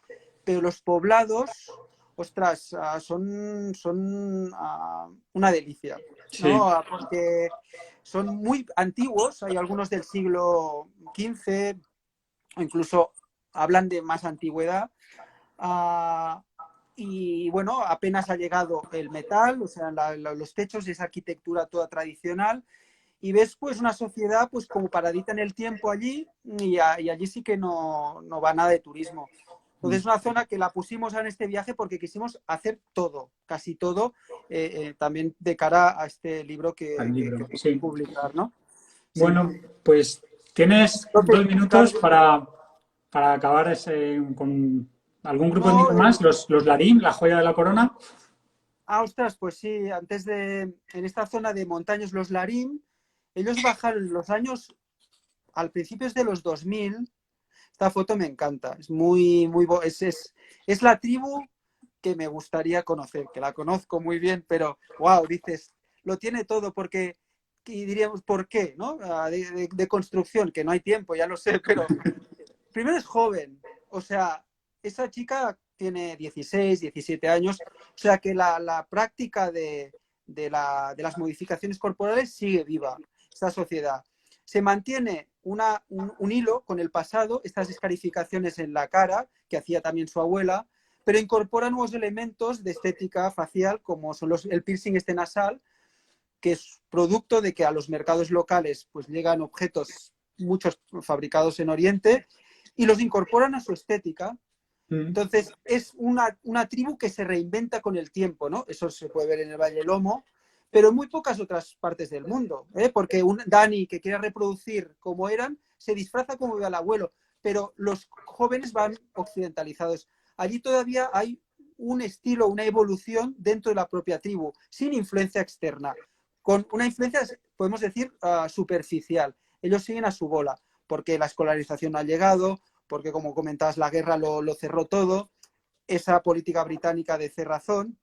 pero los poblados, ostras, son una delicia, Sí. ¿no? Porque son muy antiguos, hay algunos del siglo XV, o incluso hablan de más antigüedad. Y bueno, apenas ha llegado el metal, o sea, los techos, esa arquitectura toda tradicional, y ves pues una sociedad pues como paradita en el tiempo allí, y allí sí que no va nada de turismo. Entonces es una zona que la pusimos en este viaje porque quisimos hacer todo, casi todo, también de cara a este libro Al que libro, sí. publicar, ¿no? Sí. Bueno, pues tienes Entonces, 2 minutos claro, para acabar con algún grupo no, étnico más, los Larim, la joya de la corona. ostras, pues sí, en esta zona de montañas, los Larim, ellos bajaron los años, al principio de los 2000. Esta foto me encanta, es es la tribu que me gustaría conocer, que la conozco muy bien, pero wow, dices, lo tiene todo porque, y diríamos, ¿por qué? ¿No? De construcción, que no hay tiempo, ya lo sé, pero primero es joven, o sea, esa chica tiene 16, 17 años, o sea que la práctica de las modificaciones corporales sigue viva, esta sociedad. Se mantiene un hilo con el pasado, estas escarificaciones en la cara, que hacía también su abuela, pero incorpora nuevos elementos de estética facial, como son el piercing este nasal, que es producto de que a los mercados locales pues llegan objetos, muchos fabricados en Oriente, y los incorporan a su estética. Entonces, es una tribu que se reinventa con el tiempo, ¿no? Eso se puede ver en el Valle Lomo, pero en muy pocas otras partes del mundo, porque un Dani que quiera reproducir como eran, se disfraza como iba el abuelo, pero los jóvenes van occidentalizados. Allí todavía hay un estilo, una evolución dentro de la propia tribu, sin influencia externa, con una influencia, podemos decir, superficial. Ellos siguen a su bola, porque la escolarización ha llegado, porque como comentabas, la guerra lo cerró todo, esa política británica de cerrazón.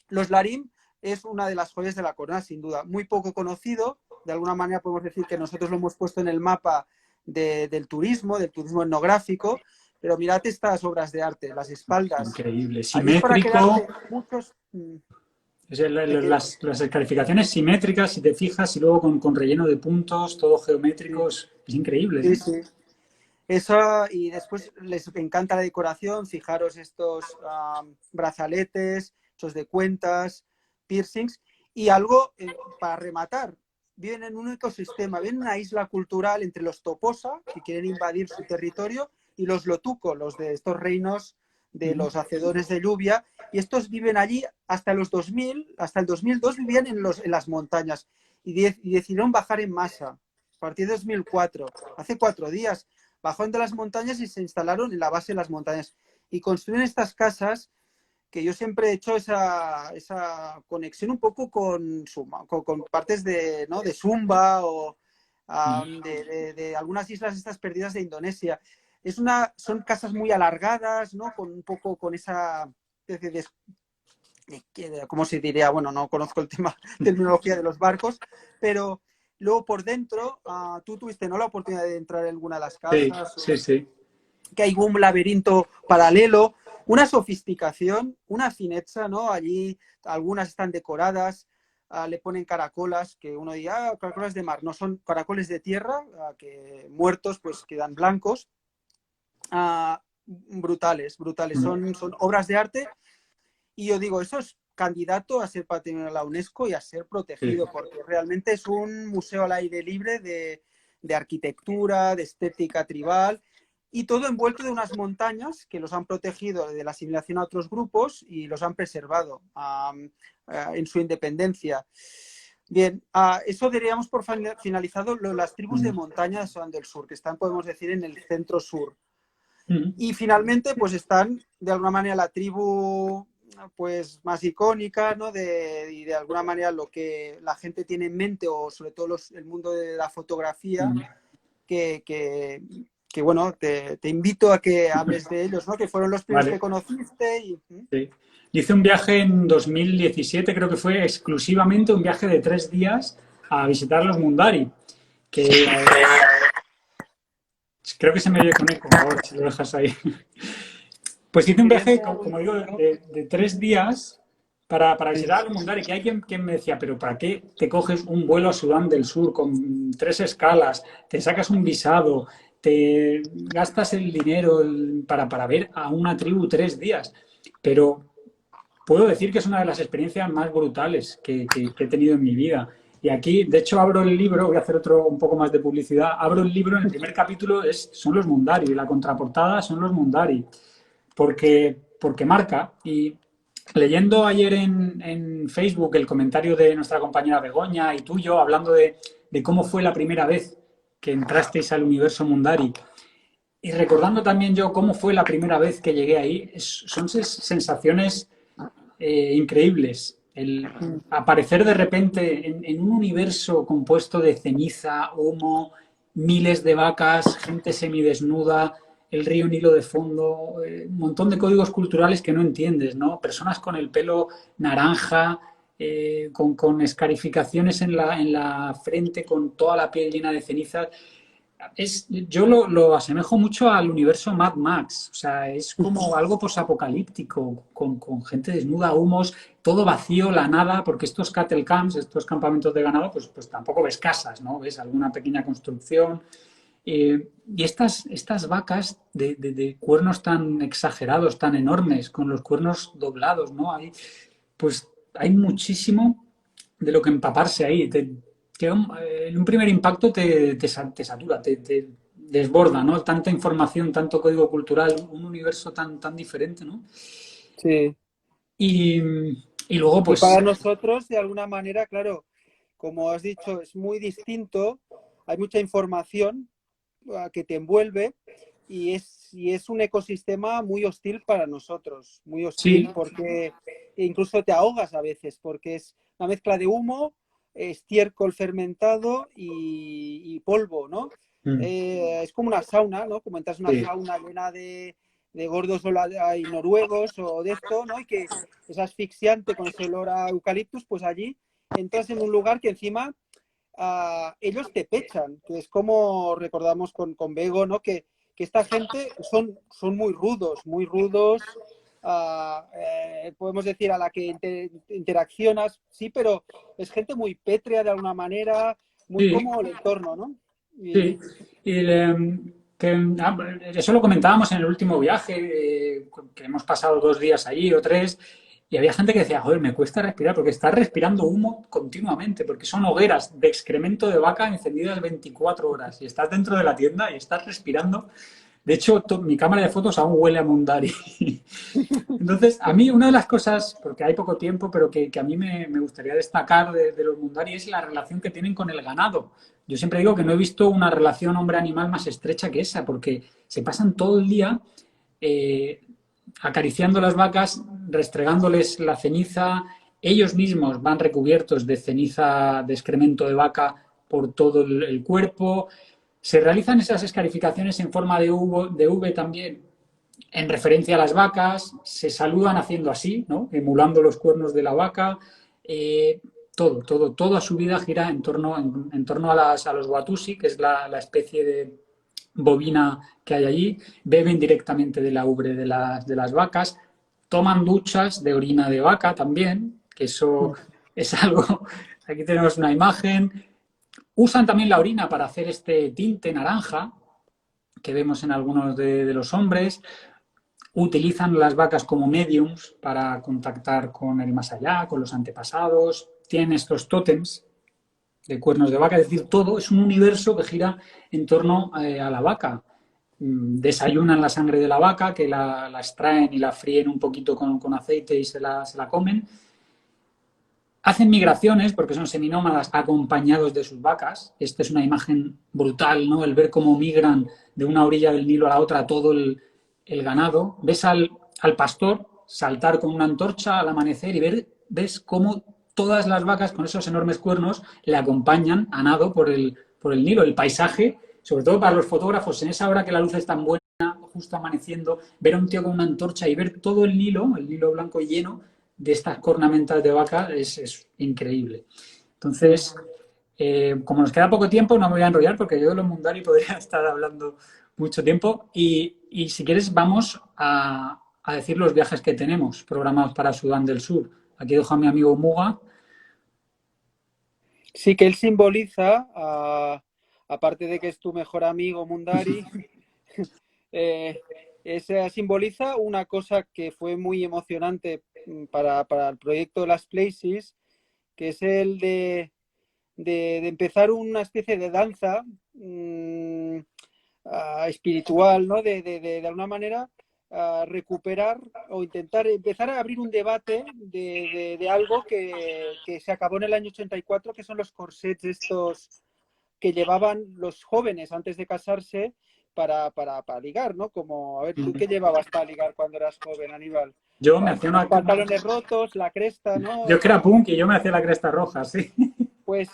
Los Larim es una de las joyas de la corona, sin duda, muy poco conocido, de alguna manera podemos decir que nosotros lo hemos puesto en el mapa del turismo etnográfico, Pero mirad estas obras de arte, las espaldas. Increíble, Allí es para simétrico. quedarse muchos... Las escarificaciones simétricas, si te fijas, y luego con relleno de puntos, todo geométrico, es increíble, Sí, ¿eh? sí. Eso, y después les encanta la decoración, fijaros estos brazaletes, hechos de cuentas, piercings, y algo para rematar. Viven en un ecosistema, viven en una isla cultural entre los Toposa, que quieren invadir su territorio, y los Lotuco, los de estos reinos de los hacedores de lluvia, y estos viven allí hasta los 2000, hasta el 2002 vivían en las montañas, y decidieron bajar en masa, a partir de 2004, hace 4 días, bajaron de las montañas y se instalaron en la base de las montañas. Y construyen estas casas que yo siempre he hecho esa conexión un poco con partes de, ¿no?, de Sumba o de algunas islas estas perdidas de Indonesia. Son casas muy alargadas, ¿no?, con un poco con esa especie ¿cómo se diría? Bueno, no conozco el tema, terminología de los barcos, pero luego por dentro, tú tuviste, ¿no?, la oportunidad de entrar en alguna de las Sí, casas, sí, sí. que hay un laberinto paralelo, una sofisticación, una fineza, ¿no? Allí algunas están decoradas, le ponen caracolas, que uno dirá, caracolas de mar, no son caracoles de tierra, que muertos pues quedan blancos. Brutales, brutales, son obras de arte, y yo digo, eso es candidato a ser patrimonio de la UNESCO y a ser Sí. protegido, porque realmente es un museo al aire libre de arquitectura, de estética tribal, y todo envuelto de unas montañas que los han protegido de la asimilación a otros grupos y los han preservado en su independencia. Bien, eso diríamos por finalizado las tribus de montaña de Sudán del Sur, que están, podemos decir, en el centro sur. Y finalmente, pues están, de alguna manera, la tribu pues más icónica, ¿no? Y de alguna manera lo que la gente tiene en mente, o sobre todo el mundo de la fotografía, que bueno, te invito a que hables de ellos, ¿no? Que fueron los primeros que Vale. conociste. Sí. Hice un viaje en 2017, creo que fue exclusivamente un viaje de 3 días a visitar los Mundari, que creo que se me oye con eco, por favor, si lo dejas ahí. Pues hice un Quería viaje, enseñar como digo, de 3 días para visitar los Mundari, que hay quien me decía, pero ¿para qué te coges un vuelo a Sudán del Sur con 3 escalas, te sacas un visado, te gastas el dinero para ver a una tribu 3 días? Pero puedo decir que es una de las experiencias más brutales que he tenido en mi vida. Y aquí, de hecho, abro el libro, voy a hacer otro un poco más de publicidad. Abro el libro, en el primer capítulo son los Mundari, y la contraportada son los Mundari, porque marca. Y leyendo ayer en Facebook el comentario de nuestra compañera Begoña y tuyo, hablando de cómo fue la primera vez que entrasteis al universo Mundari, y recordando también yo cómo fue la primera vez que llegué ahí, son sensaciones increíbles. El aparecer de repente en un universo compuesto de ceniza, humo, miles de vacas, gente semidesnuda, el río Nilo de fondo, un montón de códigos culturales que no entiendes, ¿no? Personas con el pelo naranja, con escarificaciones en la frente, con toda la piel llena de cenizas. Yo lo asemejo mucho al universo Mad Max, o sea, es como algo posapocalíptico, con gente desnuda, humos, todo vacío, la nada, porque estos cattle camps, estos campamentos de ganado, pues tampoco ves casas, ¿no? Ves alguna pequeña construcción. Y estas vacas de cuernos tan exagerados, tan enormes, con los cuernos doblados, ¿no? Pues hay muchísimo de lo que empaparse ahí. En un primer impacto te satura, te desborda, ¿no? Tanta información, tanto código cultural, un universo tan diferente, ¿no? Sí. Y, y luego, Y pues, para nosotros, de alguna manera, claro, como has dicho, es muy distinto, hay mucha información que te envuelve, y es un ecosistema muy hostil para nosotros, muy hostil, sí, porque incluso te ahogas a veces, porque es una mezcla de humo, estiércol fermentado y polvo, ¿no? Es como una sauna, ¿no? Como entras en una sí, sauna llena de gordos y noruegos o de esto, ¿no? Y que es asfixiante con ese olor a eucaliptus, pues allí entras en un lugar que encima ellos te pechan, que es como recordamos con Bego, ¿no? Que que esta gente son muy rudos, podemos decir a la que interaccionas, sí, pero es gente muy pétrea de alguna manera, muy Sí, como el entorno, ¿no? sí. Y eso lo comentábamos en el último viaje, que hemos pasado 2 días allí o 3, y había gente que decía, joder, me cuesta respirar porque estás respirando humo continuamente, porque son hogueras de excremento de vaca encendidas 24 horas, y estás dentro de la tienda y estás respirando. De hecho, mi cámara de fotos aún huele a Mundari. Entonces, a mí una de las cosas, porque hay poco tiempo, pero que a mí me gustaría destacar de los Mundari es la relación que tienen con el ganado. Yo siempre digo que no he visto una relación hombre-animal más estrecha que esa, porque se pasan todo el día eh, acariciando las vacas, restregándoles la ceniza. Ellos mismos van recubiertos de ceniza de excremento de vaca por todo el cuerpo. Se realizan esas escarificaciones en forma de V también en referencia a las vacas, se saludan haciendo así, ¿no? Emulando los cuernos de la vaca. Eh, toda su vida gira en torno a los Watusi, que es la especie de bovina que hay allí. Beben directamente de la ubre de las vacas. Toman duchas de orina de vaca también, que eso es algo. Aquí tenemos una imagen. Usan también la orina para hacer este tinte naranja que vemos en algunos de los hombres. Utilizan las vacas como mediums para contactar con el más allá, con los antepasados. Tienen estos tótems de cuernos de vaca, es decir, todo es un universo que gira en torno a la vaca. Desayunan la sangre de la vaca, que la extraen y la fríen un poquito con aceite y se la comen. Hacen migraciones porque son seminómadas acompañados de sus vacas. Esta es una imagen brutal, ¿no? El ver cómo migran de una orilla del Nilo a la otra todo el ganado. Ves al pastor saltar con una antorcha al amanecer y ves cómo todas las vacas con esos enormes cuernos le acompañan a nado por el Nilo. El paisaje, sobre todo para los fotógrafos, en esa hora que la luz es tan buena, justo amaneciendo, ver a un tío con una antorcha y ver todo el Nilo blanco lleno de estas cornamentas de vaca es increíble. Entonces, como nos queda poco tiempo, no me voy a enrollar porque yo de los Mundari podría estar hablando mucho tiempo y si quieres vamos a decir los viajes que tenemos programados para Sudán del Sur. Aquí dejo a mi amigo Muga. Sí, que él simboliza, aparte de que es tu mejor amigo Mundari, simboliza una cosa que fue muy emocionante para el proyecto Last Places, que es el de empezar una especie de danza espiritual, ¿no? De alguna manera recuperar o intentar empezar a abrir un debate de algo que se acabó en el año 84, que son los corsets estos que llevaban los jóvenes antes de casarse para ligar, ¿no? Como, a ver, ¿tú qué llevabas para ligar cuando eras joven, Aníbal? Yo me hacía Los pantalones rotos, la cresta, ¿no? Yo que era punk y yo me hacía la cresta roja, sí. Pues,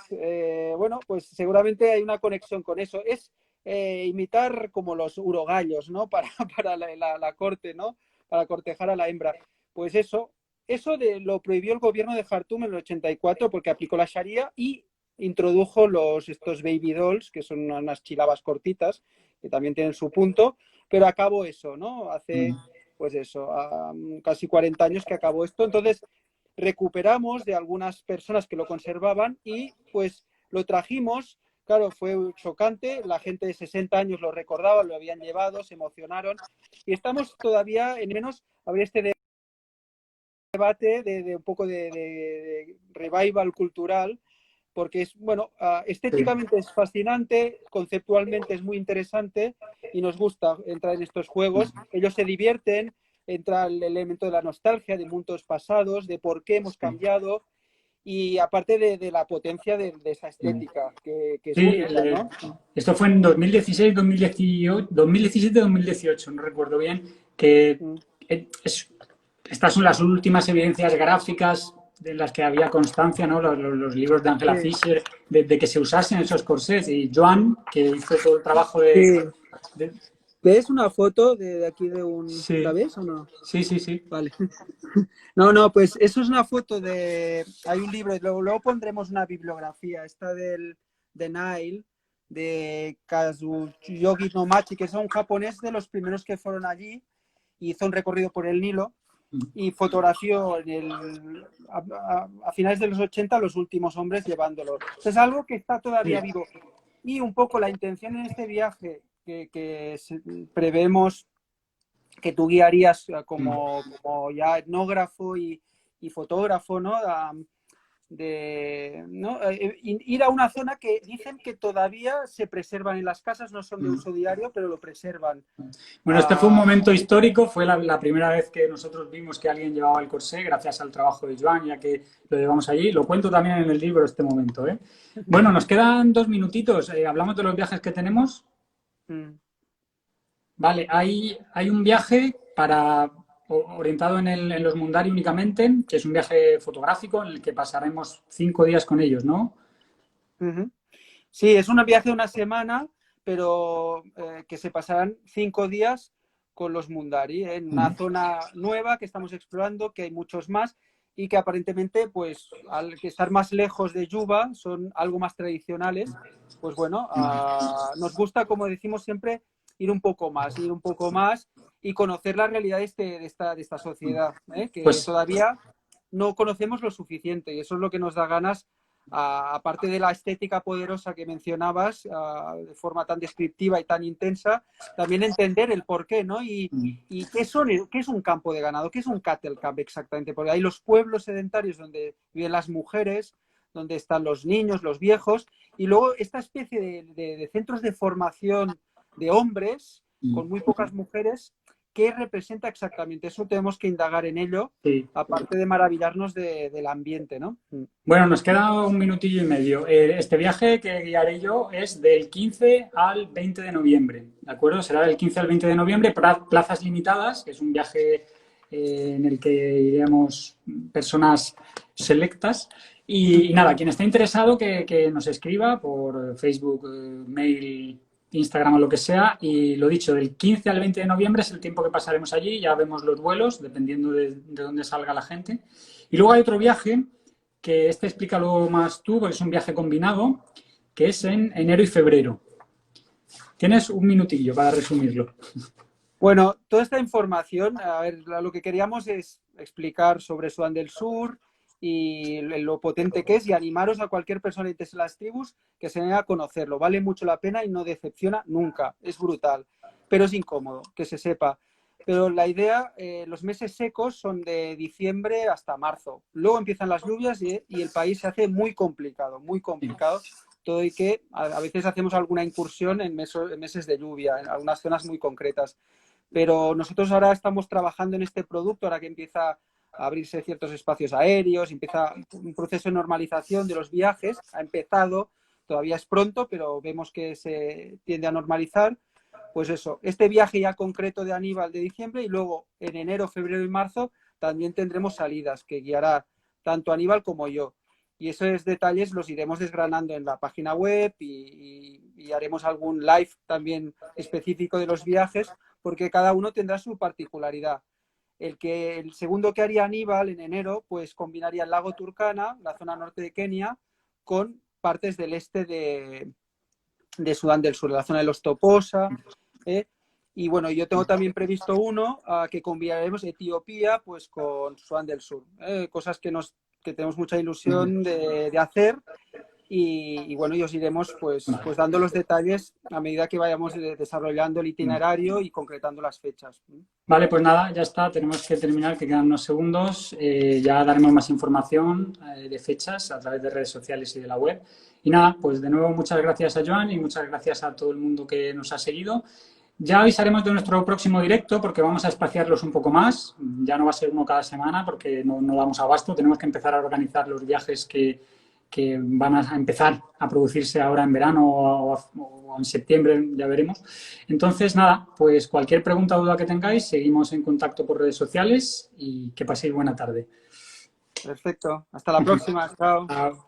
bueno, pues seguramente hay una conexión con eso. Es imitar como los urogallos, ¿no? Para la corte, ¿no? Para cortejar a la hembra. Pues eso lo prohibió el gobierno de Jartum en el 84 porque aplicó la Sharia y introdujo estos baby dolls, que son unas chilabas cortitas, que también tienen su punto, pero acabó eso, ¿no? Hace, pues eso, casi 40 años que acabó esto. Entonces, recuperamos de algunas personas que lo conservaban y pues lo trajimos. Claro, fue chocante, la gente de 60 años lo recordaba, lo habían llevado, se emocionaron y estamos todavía en menos a ver este debate de un poco de revival cultural, porque es, bueno, estéticamente es fascinante, conceptualmente es muy interesante y nos gusta entrar en estos juegos. Ellos se divierten, entra el elemento de la nostalgia, de mundos pasados, de por qué hemos cambiado y aparte de la potencia de esa estética que es Sí, única, ¿no? esto fue en 2016, 2018, 2017, 2018, no recuerdo bien, que estas son las últimas evidencias gráficas de las que había constancia, ¿no? Los libros de Angela Sí, Fisher, de que se usasen esos corsés. Y Joan, que hizo todo el trabajo sí. de- ¿Ves una foto de aquí de un... ¿La sí, ves o no? sí, sí, sí. Vale. No, no, pues eso es una foto de... Hay un libro, luego pondremos una bibliografía, esta de Nile, de Kazuyogi no Machi, que es un japonés de los primeros que fueron allí, hizo un recorrido por el Nilo y fotografió a finales de los 80 los últimos hombres llevándolo. Es algo que está todavía vivo. Y un poco la intención en este viaje que prevemos que tú guiarías como ya etnógrafo y fotógrafo, ¿no? Ir a una zona que dicen que todavía se preservan en las casas, no son de uso diario, pero lo preservan. Bueno, este fue un momento histórico, fue la primera vez que nosotros vimos que alguien llevaba el corsé, gracias al trabajo de Joan, ya que lo llevamos allí. Lo cuento también en el libro este momento, ¿eh? Bueno, nos quedan 2 minutitos. ¿Hablamos de los viajes que tenemos? Vale, hay un viaje orientado en los Mundari únicamente, que es un viaje fotográfico en el que pasaremos 5 días con ellos, ¿no? Sí, es un viaje de una semana, pero que se pasarán 5 días con los Mundari, en una zona nueva que estamos explorando, que hay muchos más y que aparentemente, pues, al estar más lejos de Yuba, son algo más tradicionales. Pues bueno, nos gusta, como decimos siempre, ir un poco más y conocer las realidades de esta sociedad, que todavía no conocemos lo suficiente, y eso es lo que nos da ganas, aparte de la estética poderosa que mencionabas, de forma tan descriptiva y tan intensa, también entender el porqué, ¿no? Y qué es un campo de ganado, qué es un cattle camp exactamente, porque hay los pueblos sedentarios donde viven las mujeres, donde están los niños, los viejos, y luego esta especie de centros de formación de hombres con muy pocas mujeres. ¿Qué representa exactamente? Eso tenemos que indagar en ello, aparte de maravillarnos del ambiente, ¿no? Bueno, nos queda 1 minutillo y medio. Este viaje que guiaré yo es del 15 al 20 de noviembre, ¿de acuerdo? Será del 15 al 20 de noviembre, plazas limitadas, que es un viaje en el que iremos personas selectas. Y nada, quien esté interesado que nos escriba por Facebook, mail, Instagram o lo que sea, y lo dicho, del 15 al 20 de noviembre es el tiempo que pasaremos allí, ya vemos los vuelos, dependiendo de dónde salga la gente. Y luego hay otro viaje, que explícalo más tú, porque es un viaje combinado, que es en enero y febrero. Tienes 1 minutillo para resumirlo. Bueno, toda esta información, a ver, lo que queríamos es explicar sobre Sudán del Sur y lo potente que es, y animaros a cualquier persona que esté en las tribus que se venga a conocerlo. Vale mucho la pena y no decepciona nunca. Es brutal, pero es incómodo, que se sepa. Pero la idea, los meses secos son de diciembre hasta marzo. Luego empiezan las lluvias y el país se hace muy complicado, muy complicado. Todo y que a veces hacemos alguna incursión en meses de lluvia, en algunas zonas muy concretas. Pero nosotros ahora estamos trabajando en este producto, ahora que empieza a abrirse ciertos espacios aéreos, empieza un proceso de normalización de los viajes. Ha empezado, todavía es pronto, pero vemos que se tiende a normalizar. Pues eso, este viaje ya concreto de Aníbal de diciembre, y luego en enero, febrero y marzo también tendremos salidas que guiará tanto Aníbal como yo. Y esos detalles los iremos desgranando en la página web y haremos algún live también específico de los viajes, porque cada uno tendrá su particularidad. El segundo que haría Aníbal en enero, pues combinaría el lago Turkana, la zona norte de Kenia, con partes del este de Sudán del Sur, la zona de los Toposa. Y bueno, yo tengo también previsto uno que combinaremos Etiopía pues con Sudán del Sur. Cosas que tenemos mucha ilusión de hacer. Y bueno, y os iremos pues dando los detalles a medida que vayamos desarrollando el itinerario y concretando las fechas. Vale, pues nada, ya está, tenemos que terminar, que quedan unos segundos. Ya daremos más información de fechas a través de redes sociales y de la web. Y nada, pues de nuevo muchas gracias a Joan y muchas gracias a todo el mundo que nos ha seguido. Ya avisaremos de nuestro próximo directo porque vamos a espaciarlos un poco más. Ya no va a ser uno cada semana porque no damos abasto. Tenemos que empezar a organizar los viajes que van a empezar a producirse ahora en verano o en septiembre, ya veremos. Entonces, nada, pues cualquier pregunta o duda que tengáis, seguimos en contacto por redes sociales y que paséis buena tarde. Perfecto. Hasta la próxima. Chao. Chao.